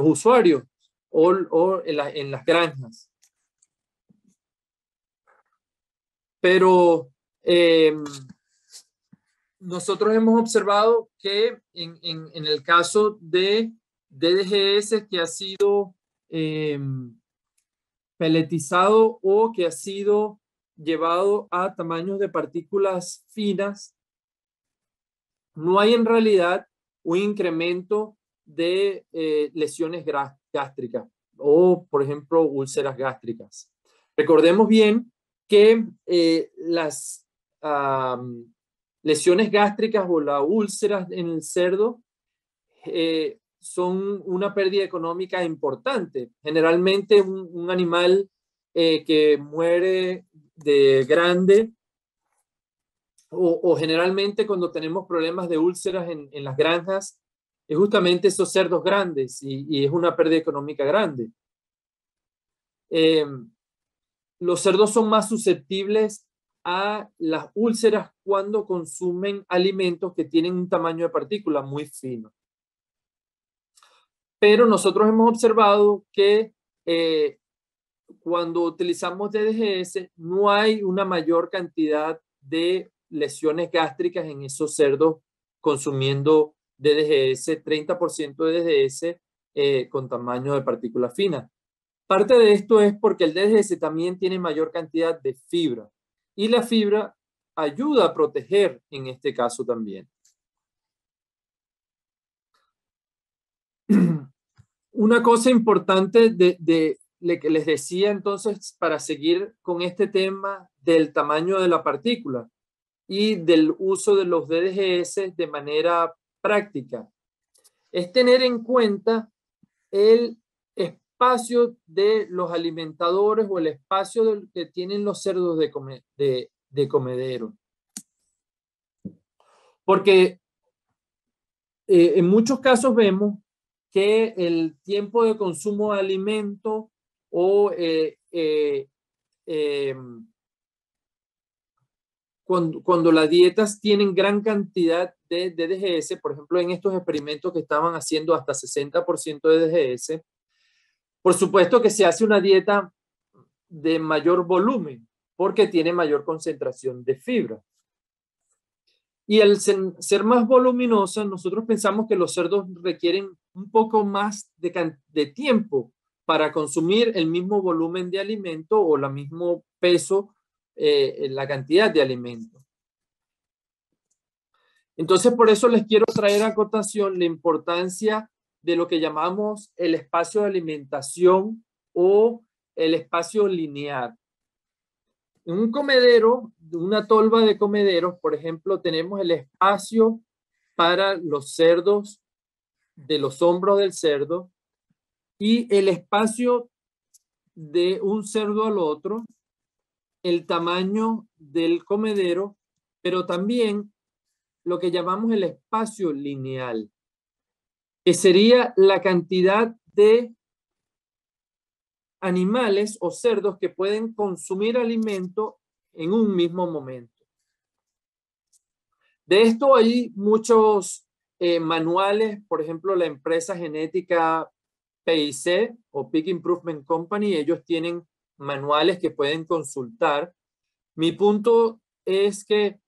usuarios o en las granjas. Pero nosotros hemos observado que en el caso de DDGS que ha sido peletizado o que ha sido llevado a tamaños de partículas finas, no hay en realidad un incremento de lesiones gástricas o, por ejemplo, úlceras gástricas. Recordemos bien que las lesiones gástricas o las úlceras en el cerdo son una pérdida económica importante. Generalmente un animal que muere de grande o generalmente cuando tenemos problemas de úlceras en las granjas es justamente esos cerdos grandes y es una pérdida económica grande. Los cerdos son más susceptibles a las úlceras cuando consumen alimentos que tienen un tamaño de partícula muy fino. Pero nosotros hemos observado que cuando utilizamos DDGS no hay una mayor cantidad de lesiones gástricas en esos cerdos consumiendo DDGS, 30% de DDGS con tamaño de partícula fina. Parte de esto es porque el DDGS también tiene mayor cantidad de fibra y la fibra ayuda a proteger en este caso también. Una cosa importante que les decía entonces para seguir con este tema del tamaño de la partícula y del uso de los DDGS de manera práctica es tener en cuenta el espacio de los alimentadores o el espacio que tienen los cerdos de comedero. Porque en muchos casos vemos que el tiempo de consumo de alimento o cuando las dietas tienen gran cantidad de DDGS, por ejemplo, en estos experimentos que estaban haciendo hasta 60% de DDGS, por supuesto que se hace una dieta de mayor volumen porque tiene mayor concentración de fibra. Y al ser más voluminosa, nosotros pensamos que los cerdos requieren un poco más de tiempo para consumir el mismo volumen de alimento o el mismo peso, la cantidad de alimento. Entonces, por eso les quiero traer a cotación la importancia de lo que llamamos el espacio de alimentación o el espacio lineal. En un comedero, una tolva de comederos, por ejemplo, tenemos el espacio para los cerdos, de los hombros del cerdo, y el espacio de un cerdo al otro, el tamaño del comedero, pero también lo que llamamos el espacio lineal, que sería la cantidad de animales o cerdos que pueden consumir alimento en un mismo momento. De esto hay muchos manuales, por ejemplo, la empresa genética PIC o Pig Improvement Company, ellos tienen manuales que pueden consultar. Mi punto es que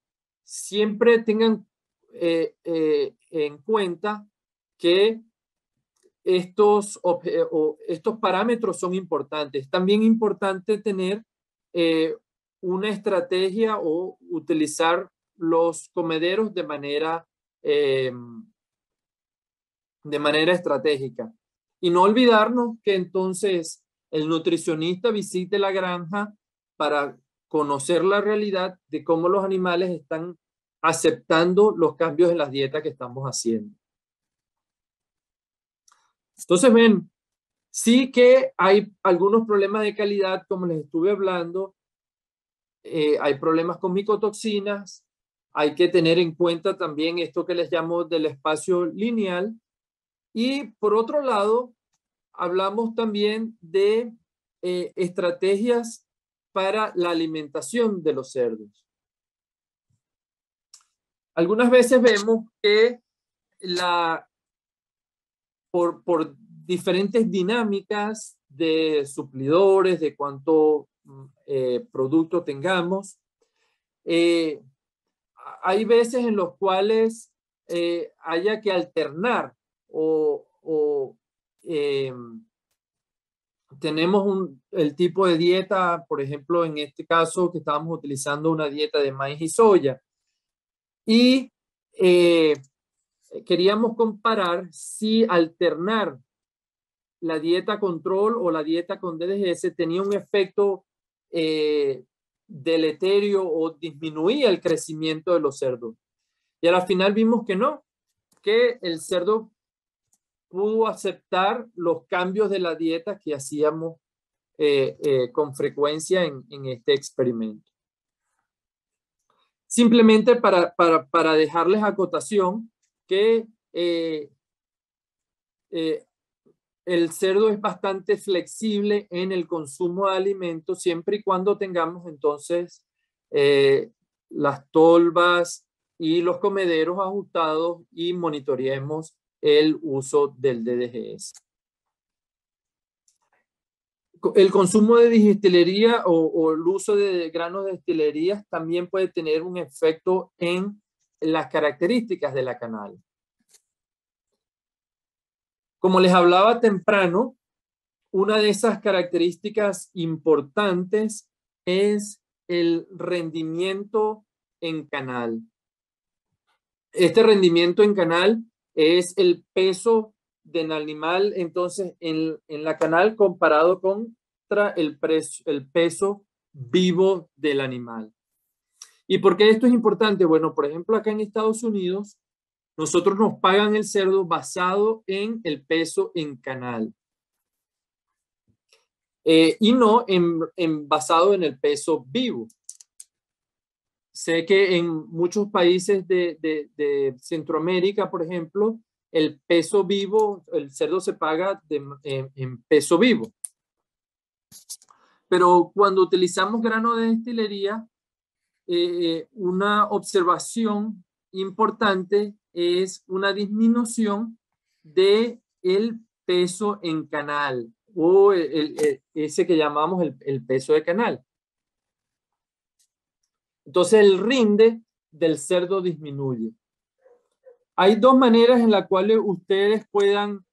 siempre tengan en cuenta que estos parámetros son importantes. También es importante tener una estrategia o utilizar los comederos de manera estratégica. Y no olvidarnos que entonces el nutricionista visite la granja para conocer la realidad de cómo los animales están aceptando los cambios en las dietas que estamos haciendo. Entonces, ven, sí que hay algunos problemas de calidad, como les estuve hablando. Hay problemas con micotoxinas. Hay que tener en cuenta también esto que les llamo del espacio lineal. Y por otro lado, hablamos también de estrategias para la alimentación de los cerdos. Algunas veces vemos que por diferentes dinámicas de suplidores, de cuánto producto tengamos, hay veces en los cuales haya que alternar tenemos el tipo de dieta, por ejemplo, en este caso que estábamos utilizando una dieta de maíz y soya. Y queríamos comparar si alternar la dieta control o la dieta con DDGS tenía un efecto deleterio o disminuía el crecimiento de los cerdos. Y al final vimos que no, que el cerdo pudo aceptar los cambios de la dieta que hacíamos con frecuencia en este experimento. Simplemente para dejarles acotación que el cerdo es bastante flexible en el consumo de alimentos siempre y cuando tengamos entonces las tolvas y los comederos ajustados y monitoreemos el uso del DDGS. El consumo de destilería o el uso de granos de destilerías también puede tener un efecto en las características de la canal. Como les hablaba temprano, una de esas características importantes es el rendimiento en canal. Este rendimiento en canal es el peso del animal, entonces, en la canal comparado contra el peso vivo del animal. ¿Y por qué esto es importante? Bueno, por ejemplo, acá en Estados Unidos, nosotros nos pagan el cerdo basado en el peso en canal. Y no basado en el peso vivo. Sé que en muchos países de Centroamérica, por ejemplo, el peso vivo, el cerdo se paga en peso vivo. Pero cuando utilizamos grano de destilería, una observación importante es una disminución del peso en canal o ese que llamamos el peso de canal. Entonces el rinde del cerdo disminuye. Hay dos maneras en las cuales ustedes puedan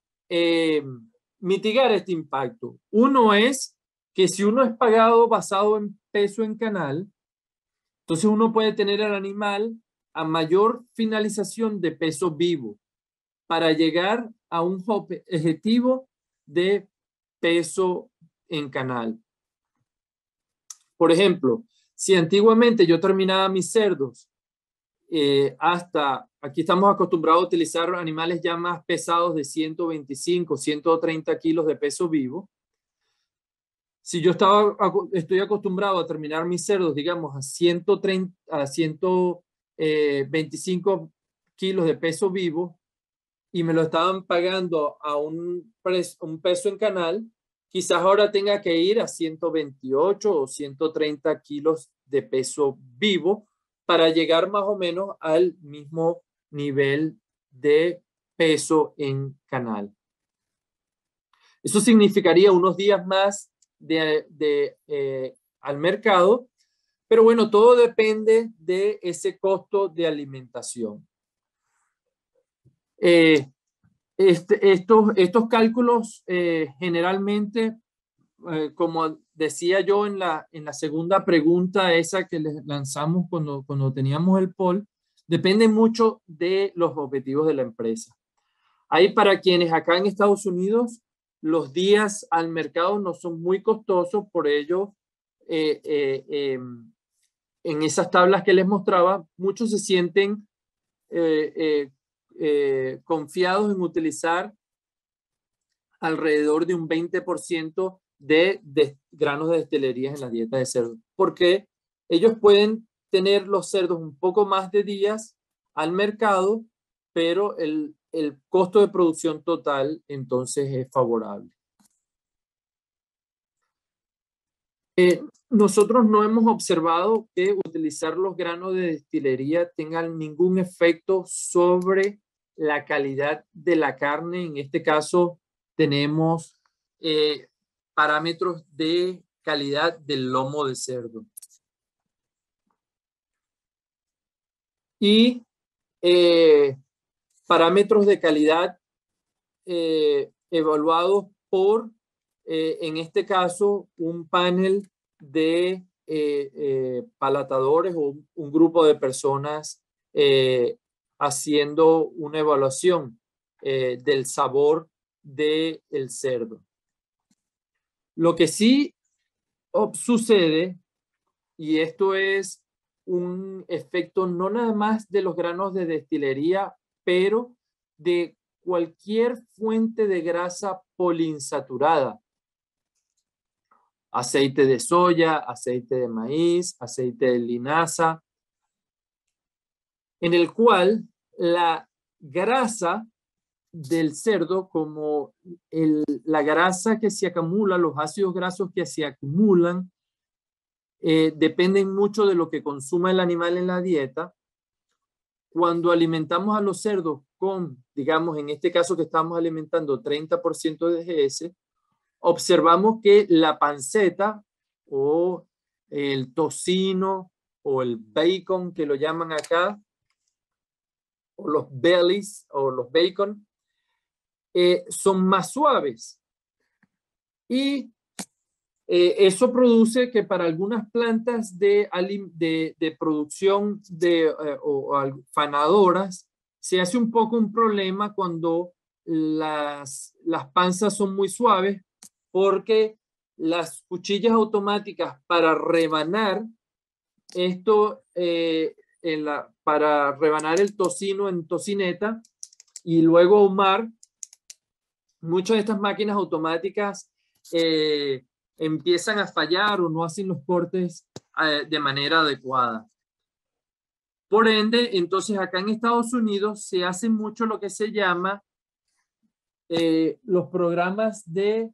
mitigar este impacto. Uno es que si uno es pagado basado en peso en canal, entonces uno puede tener al animal a mayor finalización de peso vivo para llegar a un objetivo de peso en canal. Por ejemplo, si antiguamente yo terminaba mis cerdos aquí estamos acostumbrados a utilizar animales ya más pesados de 125, 130 kilos de peso vivo. Si yo estoy acostumbrado a terminar mis cerdos, digamos, a 125 kilos de peso vivo y me lo estaban pagando a un peso en canal, quizás ahora tenga que ir a 128 o 130 kilos de peso vivo para llegar más o menos al mismo nivel de peso en canal. Eso significaría unos días más al mercado, pero bueno, todo depende de ese costo de alimentación. Estos cálculos generalmente, como decía yo en la segunda pregunta esa que les lanzamos cuando teníamos el poll, dependen mucho de los objetivos de la empresa. Hay para quienes acá en Estados Unidos los días al mercado no son muy costosos, por ello en esas tablas que les mostraba, muchos se sienten confiados en utilizar alrededor de un 20% de granos de destilerías en la dieta de cerdo, porque ellos pueden tener los cerdos un poco más de días al mercado, pero el costo de producción total entonces es favorable. Nosotros no hemos observado que utilizar los granos de destilería tengan ningún efecto sobre la calidad de la carne. En este caso tenemos parámetros de calidad del lomo de cerdo. Y parámetros de calidad evaluados por, en este caso, un panel de palatadores o un grupo de personas haciendo una evaluación del sabor del cerdo. Lo que sí sucede, y esto es un efecto no nada más de los granos de destilería, pero de cualquier fuente de grasa poliinsaturada. Aceite de soya, aceite de maíz, aceite de linaza, en el cual la grasa del cerdo, como la grasa que se acumula, los ácidos grasos que se acumulan, dependen mucho de lo que consuma el animal en la dieta. Cuando alimentamos a los cerdos con, digamos, en este caso que estamos alimentando 30% de DGS, observamos que la panceta o el tocino o el bacon, que lo llaman acá, o los bellies o los bacon, son más suaves. Y eso produce que para algunas plantas de producción o fanadoras se hace un poco un problema cuando las panzas son muy suaves, porque las cuchillas automáticas para rebanar esto, para rebanar el tocino en tocineta y luego ahumar, muchas de estas máquinas automáticas empiezan a fallar o no hacen los cortes de manera adecuada. Por ende, entonces acá en Estados Unidos se hace mucho lo que se llama los programas de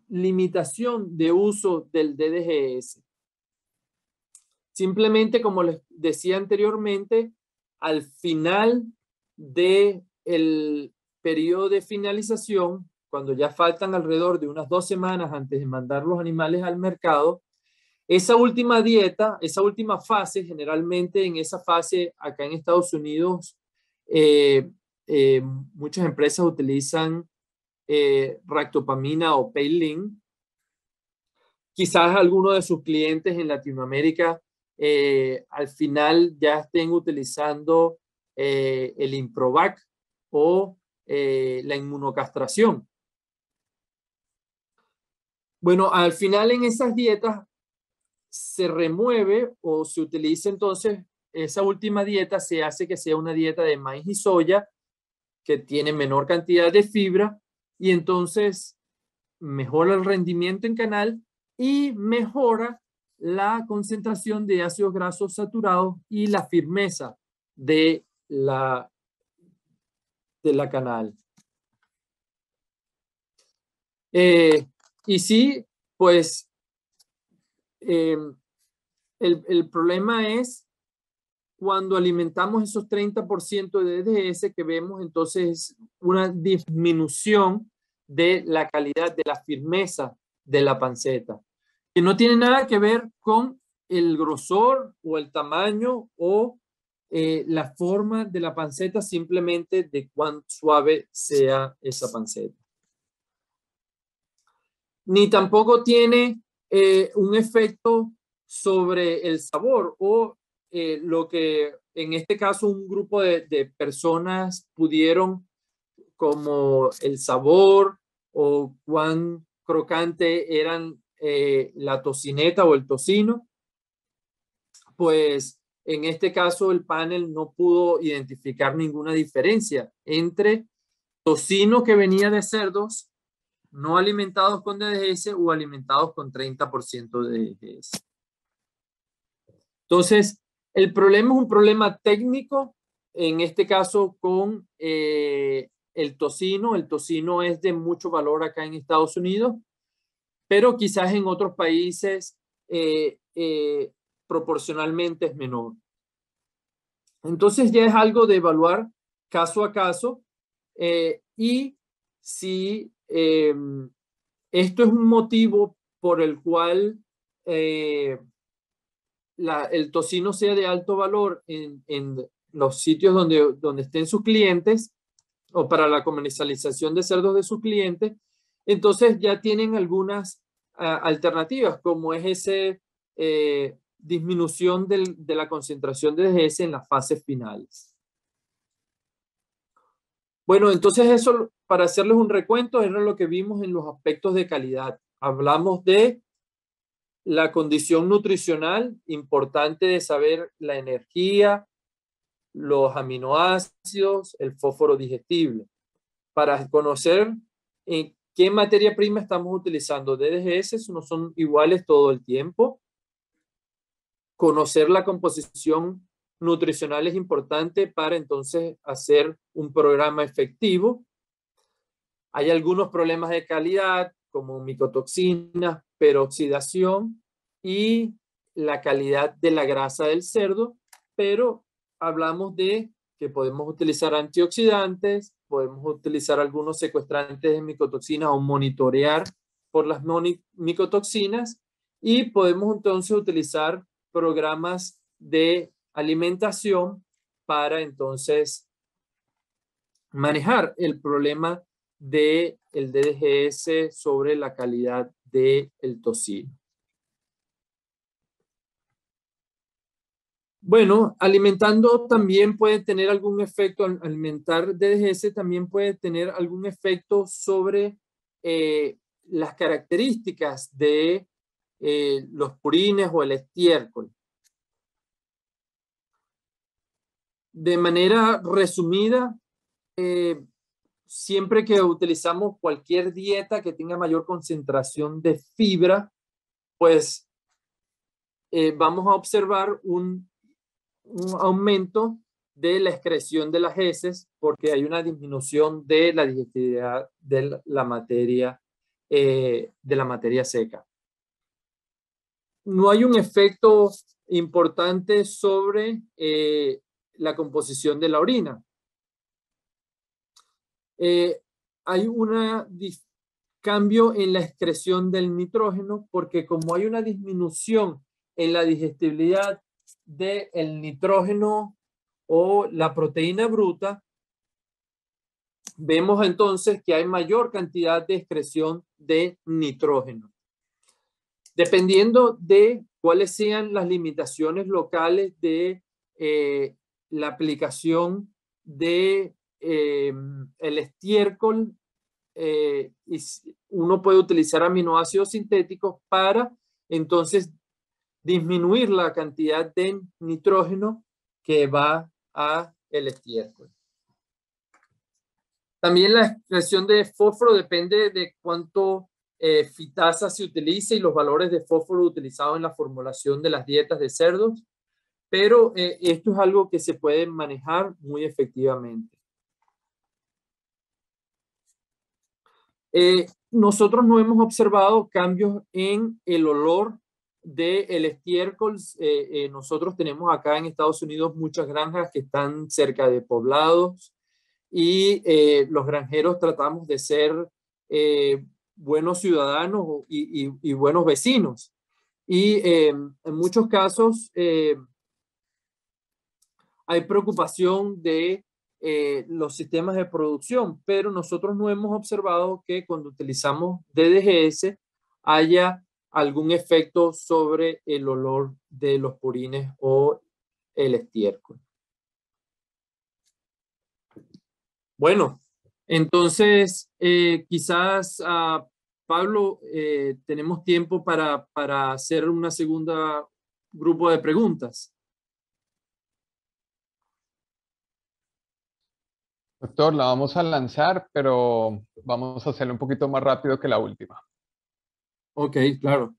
limitación de uso del DDGS. Simplemente, como les decía anteriormente, al final del periodo de finalización, cuando ya faltan alrededor de unas 2 semanas antes de mandar los animales al mercado, esa última dieta, esa última fase, generalmente en esa fase acá en Estados Unidos, muchas empresas utilizan ractopamina o Peilin. Quizás alguno de sus clientes en Latinoamérica al final ya estén utilizando el Improvac o la inmunocastración. Bueno, al final en esas dietas se remueve o se utiliza entonces esa última dieta, se hace que sea una dieta de maíz y soya que tiene menor cantidad de fibra y entonces mejora el rendimiento en canal y mejora la concentración de ácidos grasos saturados y la firmeza de la canal. Y sí, pues el problema es cuando alimentamos esos 30% de DHS que vemos, entonces una disminución de la calidad, de la firmeza de la panceta, que no tiene nada que ver con el grosor o el tamaño o la forma de la panceta, simplemente de cuán suave sea esa panceta. Ni tampoco tiene un efecto sobre el sabor o lo que en este caso un grupo de personas pudieron, como el sabor o cuán crocante eran la tocineta o el tocino, pues en este caso el panel no pudo identificar ninguna diferencia entre tocino que venía de cerdos no alimentados con DHS o alimentados con 30% de DHS. Entonces, el problema es un problema técnico, en este caso con el tocino. El tocino es de mucho valor acá en Estados Unidos, pero quizás en otros países proporcionalmente es menor. Entonces ya es algo de evaluar caso a caso y si esto es un motivo por el cual el tocino sea de alto valor en los sitios donde estén sus clientes o para la comercialización de cerdos de sus clientes, entonces ya tienen algunas alternativas, como es esa disminución de la concentración de DHS en las fases finales. Bueno, entonces eso, para hacerles un recuento, era lo que vimos en los aspectos de calidad. Hablamos de la condición nutricional, importante de saber la energía, los aminoácidos, el fósforo digestible, para conocer en qué materia prima estamos utilizando. DHS no son iguales todo el tiempo. Conocer la composición nutricional es importante para entonces hacer un programa efectivo. Hay algunos problemas de calidad, como micotoxinas, peroxidación y la calidad de la grasa del cerdo, pero hablamos de que podemos utilizar antioxidantes, podemos utilizar algunos secuestrantes de micotoxinas o monitorear por las micotoxinas y podemos entonces utilizar programas de alimentación para entonces manejar el problema del DHS sobre la calidad del tocino. Bueno, alimentando también puede tener algún efecto, alimentar DHS también puede tener algún efecto sobre las características de los purines o el estiércol. De manera resumida, siempre que utilizamos cualquier dieta que tenga mayor concentración de fibra, pues vamos a observar un aumento de la excreción de las heces porque hay una disminución de la digestibilidad de la materia seca. No hay un efecto importante sobre la composición de la orina. Hay un cambio en la excreción del nitrógeno porque como hay una disminución en la digestibilidad del nitrógeno o la proteína bruta, vemos entonces que hay mayor cantidad de excreción de nitrógeno. Dependiendo de cuáles sean las limitaciones locales de la aplicación de el estiércol, uno puede utilizar aminoácidos sintéticos para entonces disminuir la cantidad de nitrógeno que va a el estiércol. También la expresión de fósforo depende de cuánto fitasa se utiliza y los valores de fósforo utilizados en la formulación de las dietas de cerdos, pero esto es algo que se puede manejar muy efectivamente. Nosotros no hemos observado cambios en el olor del estiércol. Nosotros tenemos acá en Estados Unidos muchas granjas que están cerca de poblados y los granjeros tratamos de ser buenos ciudadanos y buenos vecinos. Y en muchos casos hay preocupación de los sistemas de producción, pero nosotros no hemos observado que cuando utilizamos DDGS haya algún efecto sobre el olor de los purines o el estiércol. Bueno, entonces quizás Pablo, tenemos tiempo para hacer una segunda grupo de preguntas. Doctor, la vamos a lanzar, pero vamos a hacerlo un poquito más rápido que la última. Ok, claro.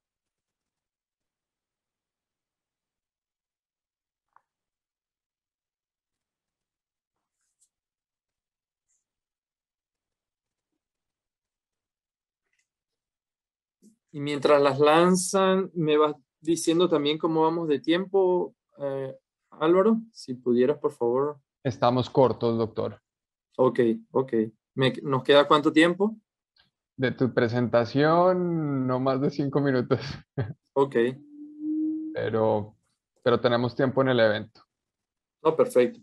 Y mientras las lanzan, me vas diciendo también cómo vamos de tiempo, Álvaro, si pudieras, por favor. Estamos cortos, doctor. Ok, ok. ¿Nos queda cuánto tiempo? De tu presentación, no más de 5 minutos, Ok, pero tenemos tiempo en el evento. no, perfecto.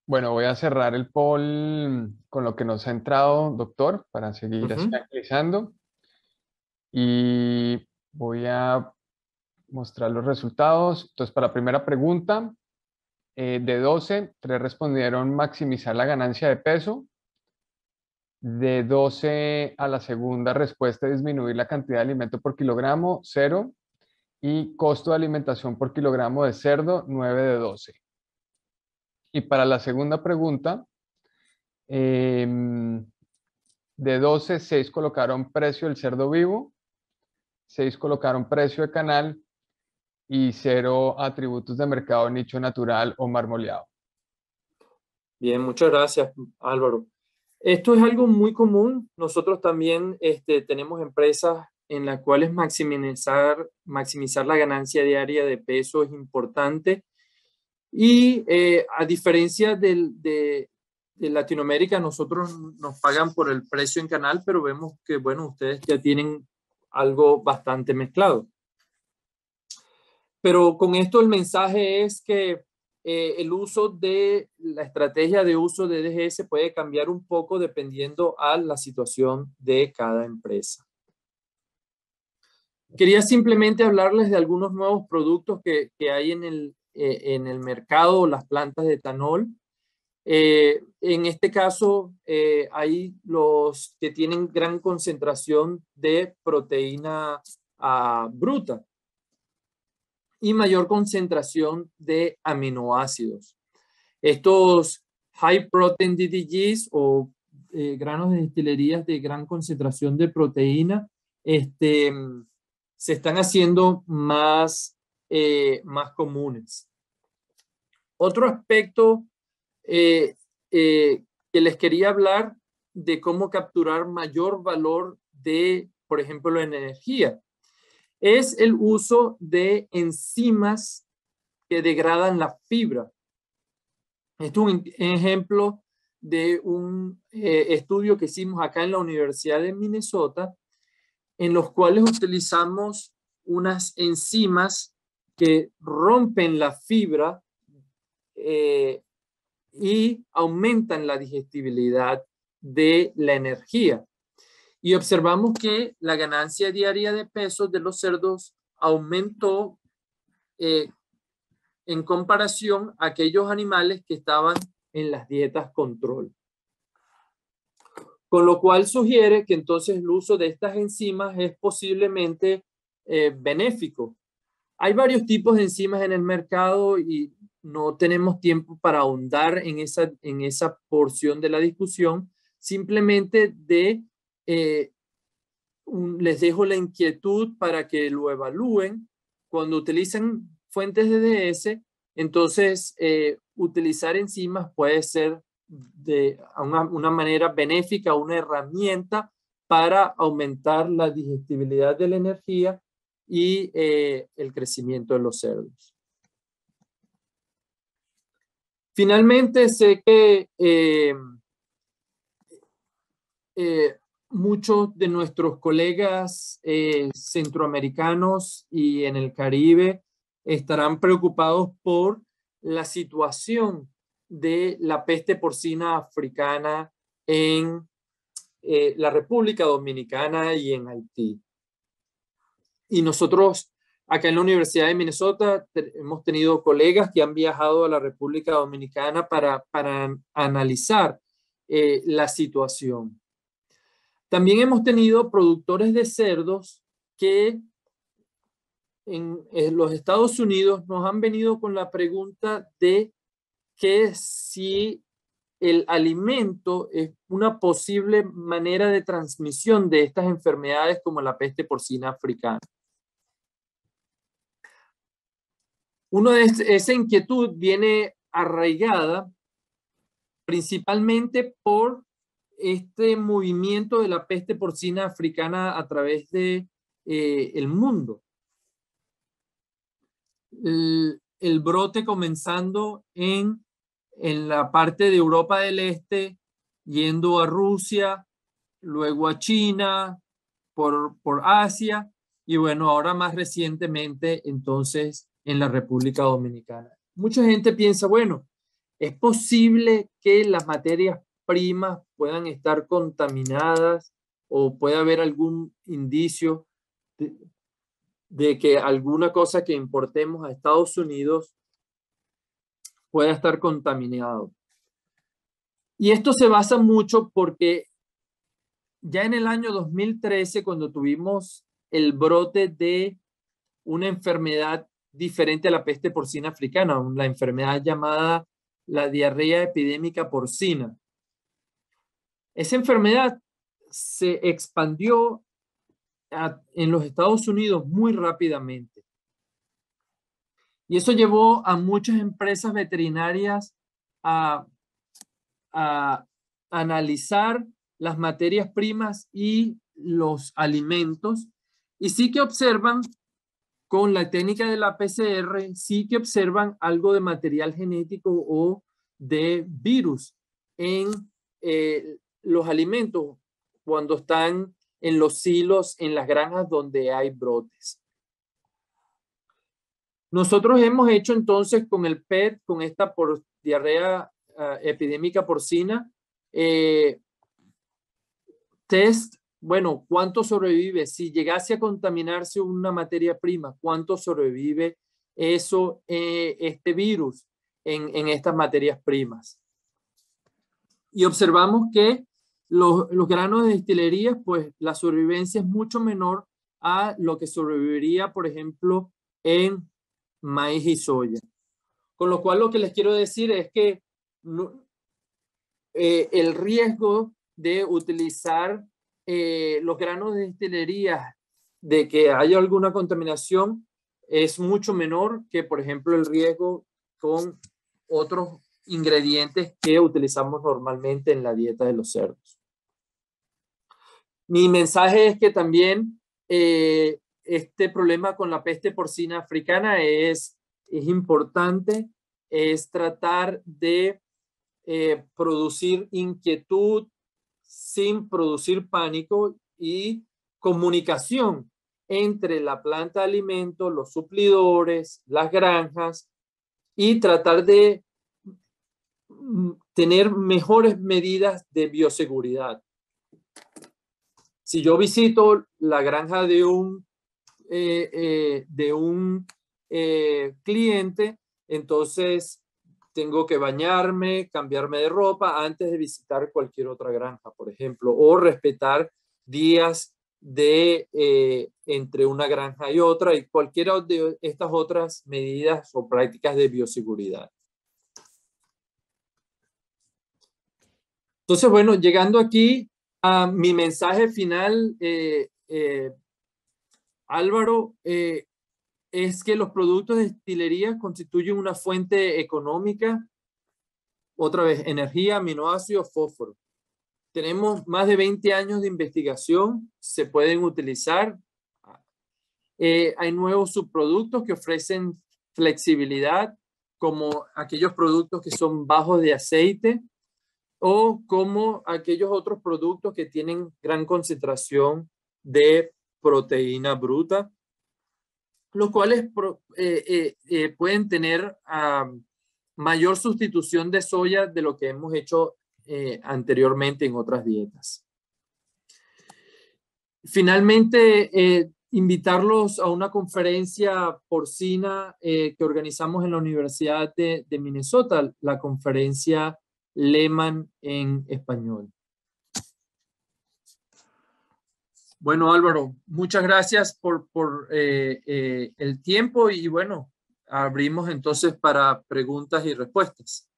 Bueno, voy a cerrar el poll con lo que nos ha entrado, doctor, para seguir así analizando. Y voy a mostrar los resultados. Entonces, para la primera pregunta, de 12, 3 respondieron maximizar la ganancia de peso. De 12 a la segunda respuesta, disminuir la cantidad de alimento por kilogramo, 0. Y costo de alimentación por kilogramo de cerdo, 9 de 12. Y para la segunda pregunta, de 12, 6 colocaron precio del cerdo vivo, 6 colocaron precio de canal y 0 atributos de mercado, nicho natural o marmoleado. Bien, muchas gracias, Álvaro. Esto es algo muy común. Nosotros también tenemos empresas en las cuales maximizar la ganancia diaria de peso es importante. Y a diferencia de Latinoamérica, nosotros nos pagan por el precio en canal, pero vemos que, bueno, ustedes ya tienen algo bastante mezclado. Pero con esto el mensaje es que el uso de la estrategia de uso de DGS puede cambiar un poco dependiendo a la situación de cada empresa. Quería simplemente hablarles de algunos nuevos productos que hay en el mercado, las plantas de etanol. En este caso, hay los que tienen gran concentración de proteína bruta y mayor concentración de aminoácidos. Estos high protein DDGs o granos de destilerías de gran concentración de proteína se están haciendo más comunes. Otro aspecto que les quería hablar de cómo capturar mayor valor de, por ejemplo, la energía, es el uso de enzimas que degradan la fibra. Esto es un ejemplo de un estudio que hicimos acá en la Universidad de Minnesota, en los cuales utilizamos unas enzimas que rompen la fibra y aumentan la digestibilidad de la energía. Y observamos que la ganancia diaria de peso de los cerdos aumentó en comparación a aquellos animales que estaban en las dietas control. Con lo cual sugiere que entonces el uso de estas enzimas es posiblemente benéfico. Hay varios tipos de enzimas en el mercado y no tenemos tiempo para ahondar en esa porción de la discusión. Simplemente les dejo la inquietud para que lo evalúen. Cuando utilizan fuentes de DS, entonces utilizar enzimas puede ser de una manera benéfica, una herramienta para aumentar la digestibilidad de la energía y el crecimiento de los cerdos. Finalmente, sé que muchos de nuestros colegas centroamericanos y en el Caribe estarán preocupados por la situación de la peste porcina africana en la República Dominicana y en Haití. Y nosotros acá en la Universidad de Minnesota hemos tenido colegas que han viajado a la República Dominicana para analizar la situación. También hemos tenido productores de cerdos que en los Estados Unidos nos han venido con la pregunta de que si el alimento es una posible manera de transmisión de estas enfermedades como la peste porcina africana. Esa inquietud viene arraigada principalmente por este movimiento de la peste porcina africana a través de el mundo. El brote comenzando en la parte de Europa del Este, yendo a Rusia, luego a China, por Asia, y bueno, ahora más recientemente entonces en la República Dominicana. Mucha gente piensa, bueno, ¿es posible que las materias primas puedan estar contaminadas o puede haber algún indicio de que alguna cosa que importemos a Estados Unidos pueda estar contaminado? Y esto se basa mucho porque ya en el año 2013, cuando tuvimos el brote de una enfermedad diferente a la peste porcina africana, la enfermedad llamada la diarrea epidémica porcina. Esa enfermedad se expandió en los Estados Unidos muy rápidamente. Y eso llevó a muchas empresas veterinarias a analizar las materias primas y los alimentos. Y sí que observan, con la técnica de la PCR, sí que observan algo de material genético o de virus en los alimentos cuando están en los silos, en las granjas donde hay brotes. Nosotros hemos hecho entonces con el PET, con esta diarrea epidémica porcina, test, bueno, ¿cuánto sobrevive? Si llegase a contaminarse una materia prima, ¿cuánto sobrevive este virus en estas materias primas? Y observamos que los granos de destilería, pues la sobrevivencia es mucho menor a lo que sobreviviría, por ejemplo, en maíz y soya. Con lo cual lo que les quiero decir es que el riesgo de utilizar los granos de destilería, de que haya alguna contaminación, es mucho menor que, por ejemplo, el riesgo con otros ingredientes que utilizamos normalmente en la dieta de los cerdos. Mi mensaje es que también este problema con la peste porcina africana es importante, es tratar de producir inquietud sin producir pánico y comunicación entre la planta de alimentos, los suplidores, las granjas, y tratar de tener mejores medidas de bioseguridad. Si yo visito la granja de un cliente, entonces tengo que bañarme, cambiarme de ropa antes de visitar cualquier otra granja, por ejemplo, o respetar días entre una granja y otra, y cualquiera de estas otras medidas o prácticas de bioseguridad. Entonces, bueno, llegando aquí a mi mensaje final, Álvaro, es que los productos de destilería constituyen una fuente económica, otra vez, energía, aminoácidos, fósforo. Tenemos más de 20 años de investigación, se pueden utilizar. Hay nuevos subproductos que ofrecen flexibilidad, como aquellos productos que son bajos de aceite o como aquellos otros productos que tienen gran concentración de proteína bruta, los cuales pueden tener mayor sustitución de soya de lo que hemos hecho anteriormente en otras dietas. Finalmente, invitarlos a una conferencia porcina que organizamos en la Universidad de Minnesota, la conferencia Lehman en español. Bueno, Álvaro, muchas gracias por el tiempo y bueno, abrimos entonces para preguntas y respuestas.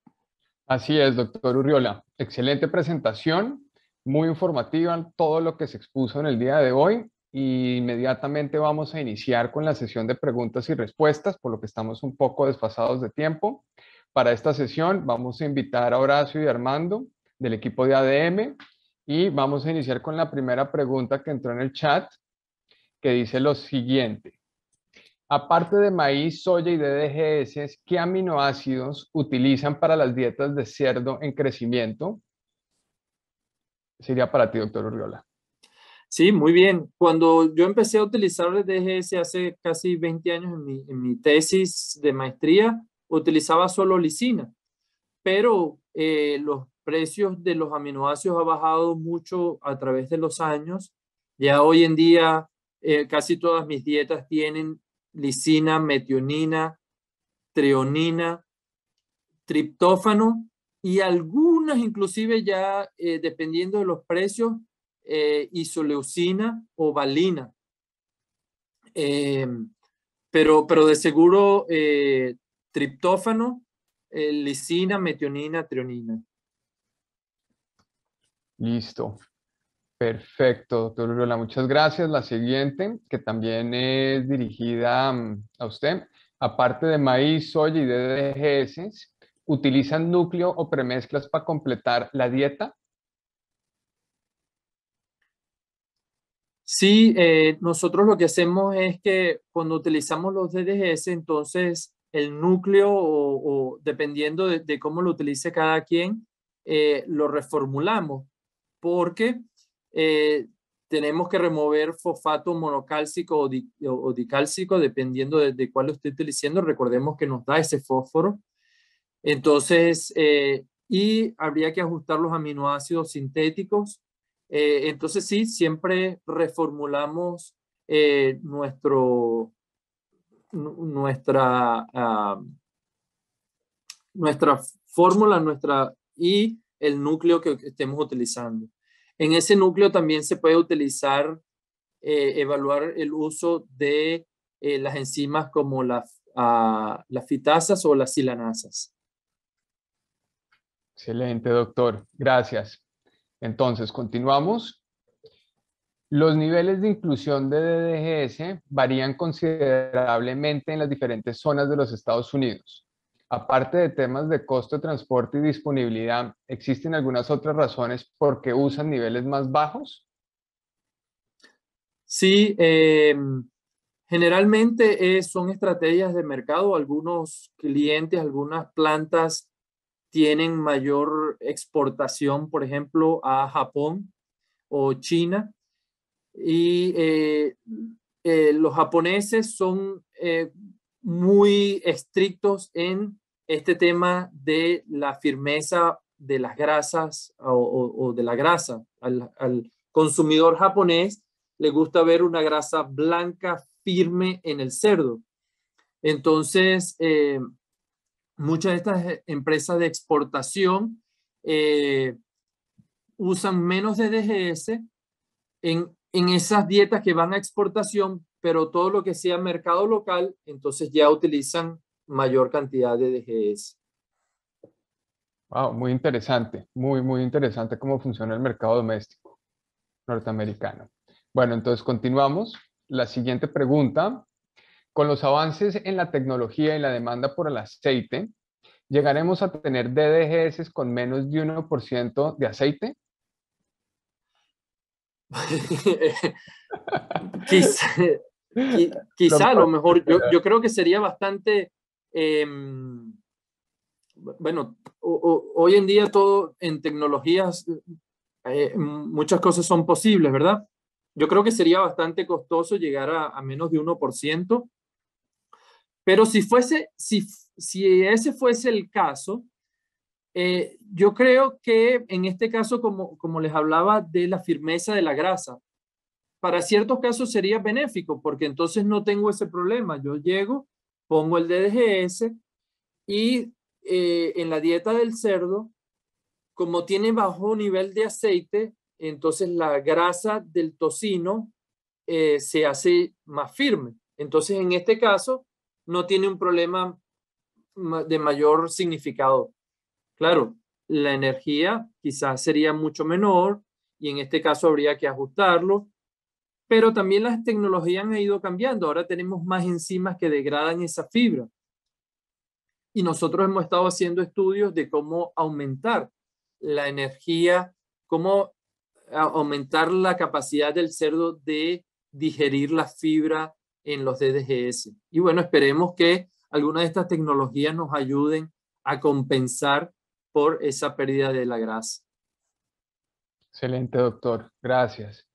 Así es, doctor Urriola. Excelente presentación, muy informativa en todo lo que se expuso en el día de hoy. Y inmediatamente vamos a iniciar con la sesión de preguntas y respuestas, por lo que estamos un poco desfasados de tiempo. Para esta sesión vamos a invitar a Horacio y Armando del equipo de ADM y vamos a iniciar con la primera pregunta que entró en el chat, que dice lo siguiente. Aparte de maíz, soya y DDGS, ¿qué aminoácidos utilizan para las dietas de cerdo en crecimiento? Sería para ti, doctor Urriola. Sí, muy bien. Cuando yo empecé a utilizar el DGS hace casi 20 años en mi tesis de maestría, utilizaba solo lisina, pero los precios de los aminoácidos han bajado mucho a través de los años. Ya hoy en día casi todas mis dietas tienen lisina, metionina, treonina, triptófano y algunas inclusive ya dependiendo de los precios, isoleucina o valina. Pero de seguro triptófano, lisina, metionina, treonina. Listo. Perfecto, doctor Urriola. Muchas gracias. La siguiente, que también es dirigida a usted. Aparte de maíz, soya y DDGS, ¿utilizan núcleo o premezclas para completar la dieta? Sí, nosotros lo que hacemos es que cuando utilizamos los DDGS, entonces el núcleo o dependiendo de cómo lo utilice cada quien, lo reformulamos porque tenemos que remover fosfato monocálcico o dicálcico dependiendo de cuál esté utilizando. Recordemos que nos da ese fósforo. Entonces, y habría que ajustar los aminoácidos sintéticos. Entonces sí, siempre reformulamos nuestra fórmula y el núcleo que estemos utilizando. En ese núcleo también se puede utilizar, evaluar el uso de las enzimas como las fitasas o las silanasas. Excelente, doctor. Gracias. Entonces, continuamos. Los niveles de inclusión de DDGS varían considerablemente en las diferentes zonas de los Estados Unidos. Aparte de temas de costo de transporte y disponibilidad, ¿existen algunas otras razones por qué usan niveles más bajos? Sí, generalmente son estrategias de mercado. Algunos clientes, algunas plantas tienen mayor exportación, por ejemplo, a Japón o China. Y los japoneses son muy estrictos en este tema de la firmeza de las grasas o de la grasa. Al consumidor japonés le gusta ver una grasa blanca firme en el cerdo. Entonces, muchas de estas empresas de exportación usan menos de DGS en esas dietas que van a exportación, pero todo lo que sea mercado local, entonces ya utilizan mayor cantidad de DGS. Wow, muy interesante, muy interesante cómo funciona el mercado doméstico norteamericano. Bueno, entonces continuamos. La siguiente pregunta. Con los avances en la tecnología y la demanda por el aceite, ¿llegaremos a tener DDGS con menos de 1% de aceite? Quizá, quizá a lo mejor, yo creo que sería bastante, bueno, hoy en día todo en tecnologías, muchas cosas son posibles, ¿verdad? Yo creo que sería bastante costoso llegar a menos de 1%, pero si ese fuese el caso, yo creo que en este caso, como les hablaba de la firmeza de la grasa, para ciertos casos sería benéfico, porque entonces no tengo ese problema. Yo llego, pongo el DDGS y en la dieta del cerdo, como tiene bajo nivel de aceite, entonces la grasa del tocino se hace más firme. Entonces, en este caso, no tiene un problema de mayor significado. Claro, la energía quizás sería mucho menor y en este caso habría que ajustarlo, pero también las tecnologías han ido cambiando. Ahora tenemos más enzimas que degradan esa fibra y nosotros hemos estado haciendo estudios de cómo aumentar la energía, cómo aumentar la capacidad del cerdo de digerir la fibra en los DDGS. Y bueno, esperemos que algunas de estas tecnologías nos ayuden a compensar por esa pérdida de la grasa. Excelente, doctor. Gracias.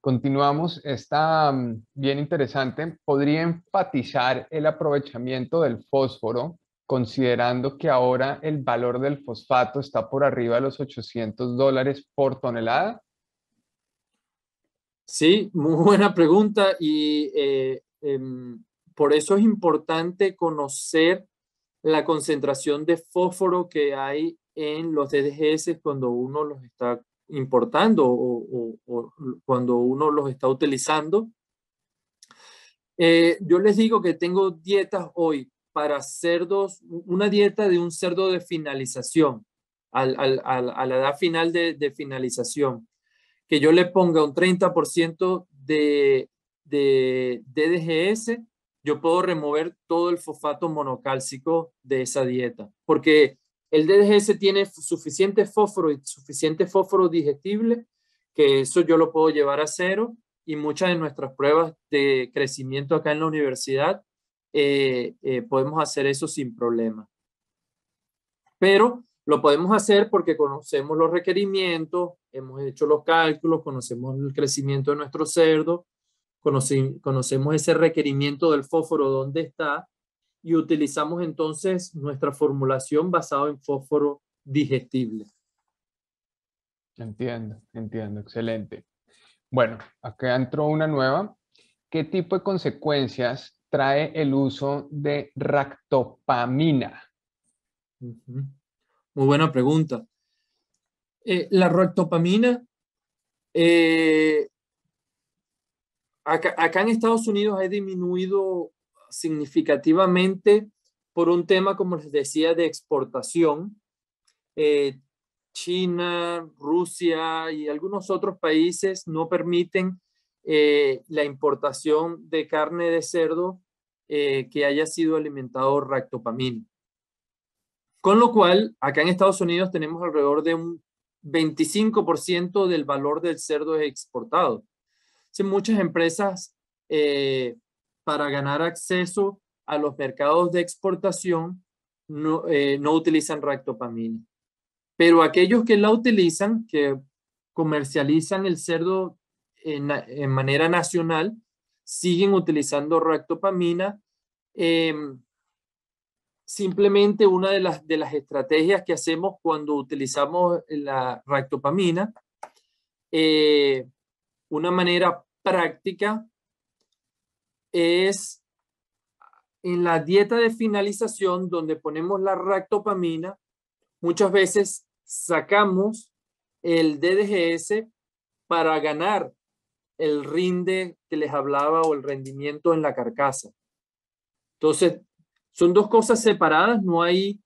Continuamos. Está bien interesante. ¿Podría enfatizar el aprovechamiento del fósforo, considerando que ahora el valor del fosfato está por arriba de los $800 por tonelada? Sí, muy buena pregunta y por eso es importante conocer la concentración de fósforo que hay en los DDGS cuando uno los está importando o cuando uno los está utilizando. Yo les digo que tengo dietas hoy para cerdos, una dieta de un cerdo de finalización, a la edad final de finalización, que yo le ponga un 30% de DDGS, yo puedo remover todo el fosfato monocálcico de esa dieta, porque el DDGS tiene suficiente fósforo y suficiente fósforo digestible, que eso yo lo puedo llevar a cero, y muchas de nuestras pruebas de crecimiento acá en la universidad podemos hacer eso sin problema. Pero lo podemos hacer porque conocemos los requerimientos, hemos hecho los cálculos, conocemos el crecimiento de nuestro cerdo, conocemos ese requerimiento del fósforo, dónde está, y utilizamos entonces nuestra formulación basada en fósforo digestible. Entiendo, excelente. Bueno, acá entró una nueva. ¿Qué tipo de consecuencias trae el uso de ractopamina? Muy buena pregunta. La ractopamina, acá en Estados Unidos ha disminuido significativamente por un tema, como les decía, de exportación. China, Rusia y algunos otros países no permiten la importación de carne de cerdo que haya sido alimentado ractopamina. Con lo cual, acá en Estados Unidos tenemos alrededor de un 25% del valor del cerdo exportado. Muchas empresas, para ganar acceso a los mercados de exportación, no utilizan ractopamina. Pero aquellos que la utilizan, que comercializan el cerdo en manera nacional siguen utilizando ractopamina. Simplemente una de las estrategias que hacemos cuando utilizamos la ractopamina, una manera práctica es en la dieta de finalización donde ponemos la ractopamina. Muchas veces sacamos el DDGS para ganar el rinde que les hablaba o el rendimiento en la carcasa. Entonces, son dos cosas separadas, no hay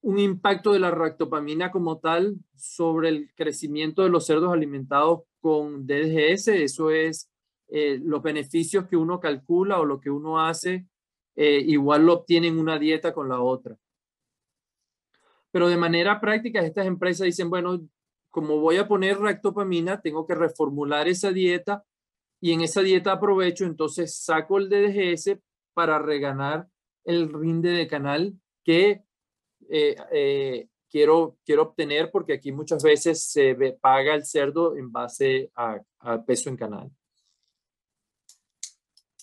un impacto de la ractopamina como tal sobre el crecimiento de los cerdos alimentados con DDGS. Eso es los beneficios que uno calcula o lo que uno hace, igual lo obtiene en una dieta con la otra. Pero de manera práctica, estas empresas dicen, bueno, como voy a poner ractopamina, tengo que reformular esa dieta y en esa dieta aprovecho, entonces saco el DDGS para reganar el rinde de canal que quiero obtener, porque aquí muchas veces se paga el cerdo en base a peso en canal.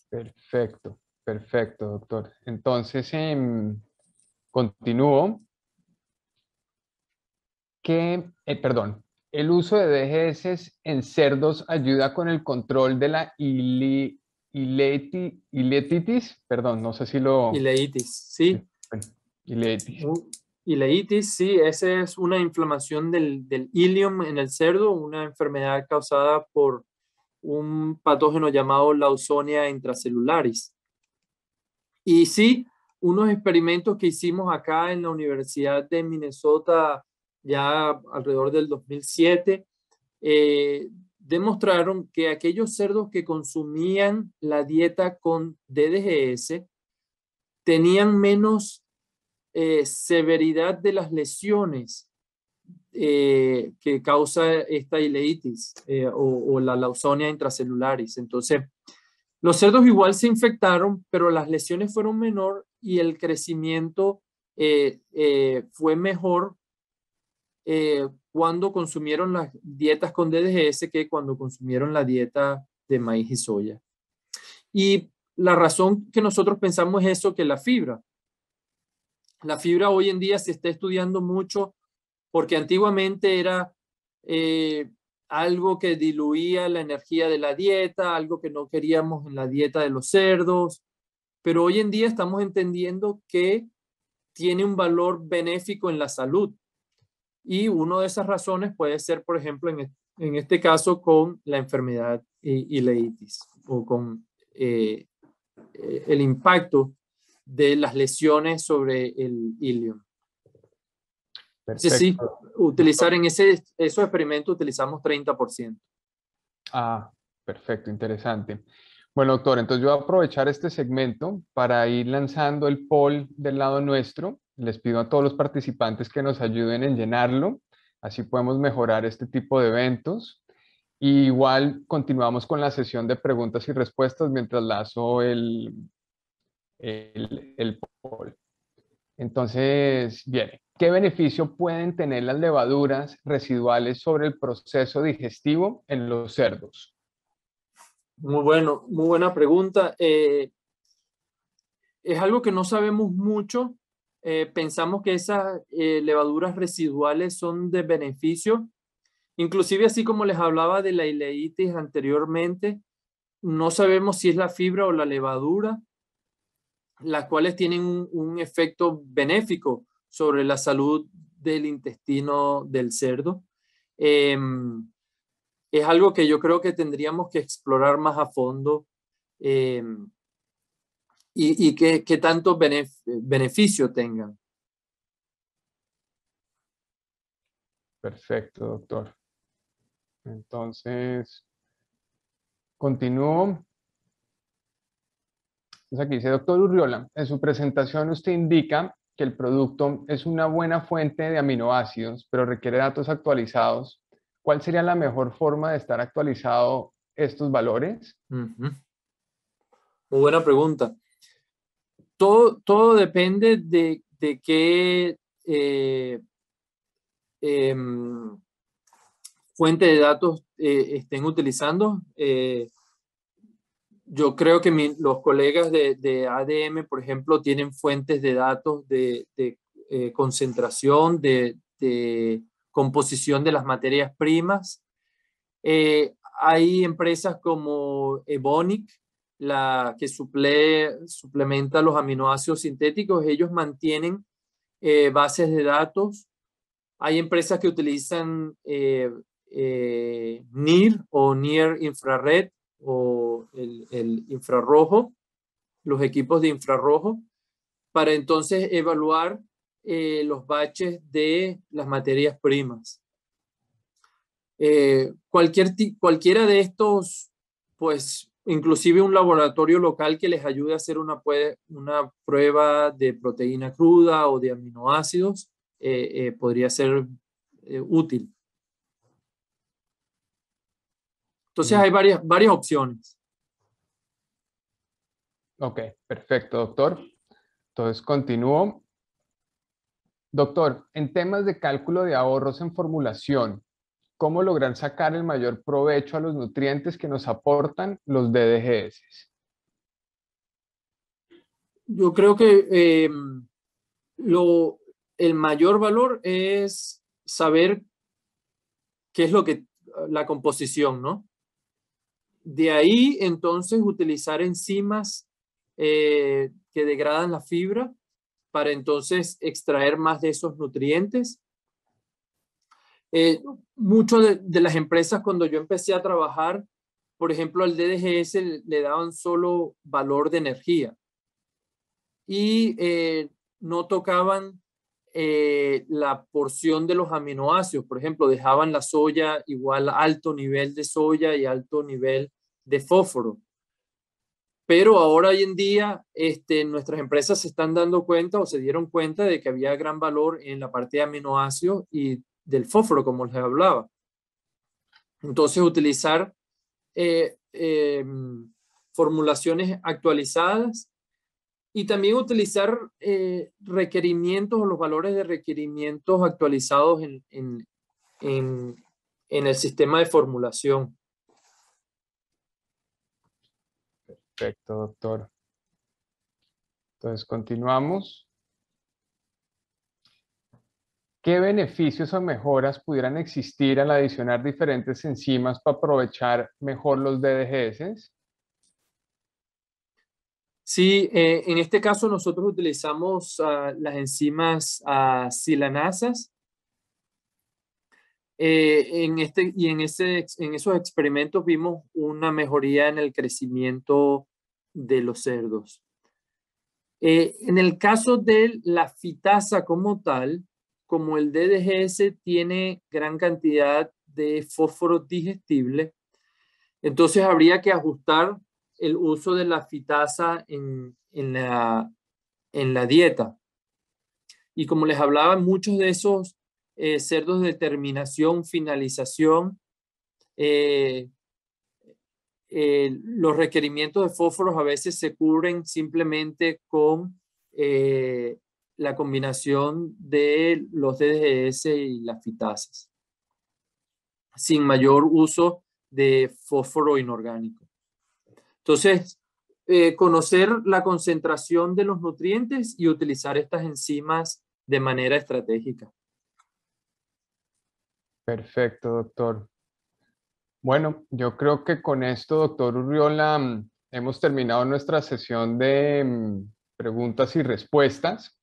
Perfecto, perfecto, doctor. Entonces, continúo. Perdón, el uso de DGS en cerdos ayuda con el control de la ileitis, perdón, no sé si lo... Ileitis, sí. Bueno, ileitis. Ileitis, sí, esa es una inflamación del ilium en el cerdo, una enfermedad causada por un patógeno llamado Lawsonia intracelularis. Y sí, unos experimentos que hicimos acá en la Universidad de Minnesota ya alrededor del 2007, demostraron que aquellos cerdos que consumían la dieta con DDGS tenían menos severidad de las lesiones que causa esta ileitis o la Lawsonia intracelularis. Entonces, los cerdos igual se infectaron, pero las lesiones fueron menor y el crecimiento fue mejor cuando consumieron las dietas con DDGS que cuando consumieron la dieta de maíz y soya. Y la razón que nosotros pensamos es eso, que la fibra. La fibra hoy en día se está estudiando mucho porque antiguamente era algo que diluía la energía de la dieta, algo que no queríamos en la dieta de los cerdos, pero hoy en día estamos entendiendo que tiene un valor benéfico en la salud. Y una de esas razones puede ser, por ejemplo, en este caso con la enfermedad ileitis o con el impacto de las lesiones sobre el ilium. Perfecto. Sí, utilizar en esos experimentos utilizamos 30%. Ah, perfecto, interesante. Bueno, doctor, entonces yo voy a aprovechar este segmento para ir lanzando el poll del lado nuestro. Les pido a todos los participantes que nos ayuden en llenarlo, así podemos mejorar este tipo de eventos. Y igual continuamos con la sesión de preguntas y respuestas mientras lazo el poll. Entonces, bien, ¿qué beneficio pueden tener las levaduras residuales sobre el proceso digestivo en los cerdos? Muy bueno, muy buena pregunta. Es algo que no sabemos mucho. Pensamos que esas levaduras residuales son de beneficio. Inclusive, así como les hablaba de la ileitis anteriormente, no sabemos si es la fibra o la levadura, las cuales tienen un efecto benéfico sobre la salud del intestino del cerdo. Es algo que yo creo que tendríamos que explorar más a fondo y qué tanto beneficio tengan. Perfecto, doctor. Entonces, continúo. Entonces aquí dice, doctor Urriola, en su presentación usted indica que el producto es una buena fuente de aminoácidos, pero requiere datos actualizados. ¿Cuál sería la mejor forma de estar actualizado estos valores? Muy buena pregunta. Todo depende de qué fuente de datos estén utilizando. Yo creo que los colegas de ADM, por ejemplo, tienen fuentes de datos de concentración, de composición de las materias primas. Hay empresas como Evonik, la que suplementa los aminoácidos sintéticos. Ellos mantienen bases de datos. Hay empresas que utilizan NIR o Near Infrared o el infrarrojo, los equipos de infrarrojo, para entonces evaluar los baches de las materias primas. Cualquiera de estos, pues inclusive un laboratorio local que les ayude a hacer una prueba de proteína cruda o de aminoácidos, podría ser útil. Entonces hay varias opciones. Ok, perfecto, doctor. Entonces continúo. Doctor, en temas de cálculo de ahorros en formulación, ¿cómo lograr sacar el mayor provecho a los nutrientes que nos aportan los DDGS? Yo creo que el mayor valor es saber qué es la composición, ¿no? De ahí, entonces, utilizar enzimas que degradan la fibra para entonces extraer más de esos nutrientes. Muchas de las empresas, cuando yo empecé a trabajar, por ejemplo, al DDGS le daban solo valor de energía y no tocaban la porción de los aminoácidos. Por ejemplo, dejaban la soya igual a alto nivel de soya y alto nivel de fósforo. Pero ahora hoy en día nuestras empresas se están dando cuenta o se dieron cuenta de que había gran valor en la parte de aminoácidos y del fósforo, como les hablaba. Entonces, utilizar formulaciones actualizadas y también utilizar requerimientos o los valores de requerimientos actualizados en el sistema de formulación. Perfecto, doctor. Entonces, continuamos. ¿Qué beneficios o mejoras pudieran existir al adicionar diferentes enzimas para aprovechar mejor los DDGS? Sí, en este caso nosotros utilizamos las enzimas silanasas. En esos experimentos vimos una mejoría en el crecimiento de los cerdos. En el caso de la fitasa como tal, como el DDGS tiene gran cantidad de fósforo digestible, entonces habría que ajustar el uso de la fitasa en la dieta. Y como les hablaba, muchos de esos cerdos de terminación, finalización, los requerimientos de fósforos a veces se cubren simplemente con la combinación de los DDGS y las fitasas, sin mayor uso de fósforo inorgánico. Entonces, conocer la concentración de los nutrientes y utilizar estas enzimas de manera estratégica. Perfecto, doctor. Bueno, yo creo que con esto, doctor Urriola, hemos terminado nuestra sesión de preguntas y respuestas.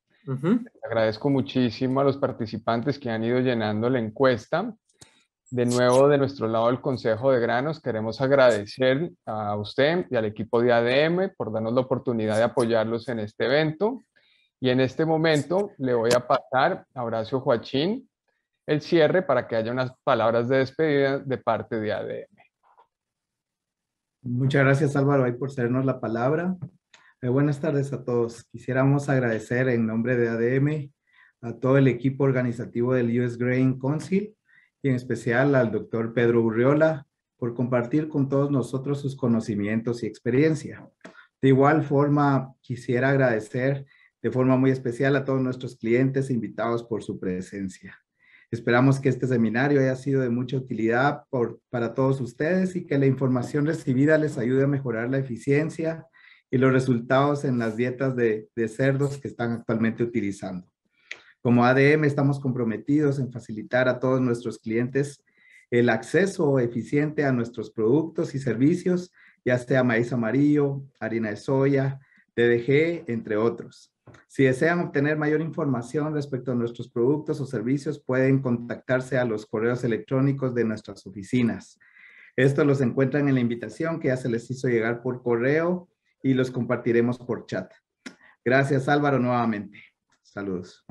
Agradezco muchísimo a los participantes que han ido llenando la encuesta. De nuevo, de nuestro lado del Consejo de Granos, queremos agradecer a usted y al equipo de ADM por darnos la oportunidad de apoyarlos en este evento. Y en este momento le voy a pasar a Horacio Joachín el cierre para que haya unas palabras de despedida de parte de ADM. Muchas gracias, Álvaro, ahí por cedernos la palabra. Buenas tardes a todos. Quisiéramos agradecer en nombre de ADM a todo el equipo organizativo del US Grain Council y en especial al doctor Pedro Urriola por compartir con todos nosotros sus conocimientos y experiencia. De igual forma, quisiera agradecer de forma muy especial a todos nuestros clientes e invitados por su presencia. Esperamos que este seminario haya sido de mucha utilidad para todos ustedes y que la información recibida les ayude a mejorar la eficiencia y los resultados en las dietas de cerdos que están actualmente utilizando. Como ADM estamos comprometidos en facilitar a todos nuestros clientes el acceso eficiente a nuestros productos y servicios, ya sea maíz amarillo, harina de soya, DDG, entre otros. Si desean obtener mayor información respecto a nuestros productos o servicios, pueden contactarse a los correos electrónicos de nuestras oficinas. Estos los encuentran en la invitación que ya se les hizo llegar por correo y los compartiremos por chat. Gracias, Álvaro, nuevamente. Saludos.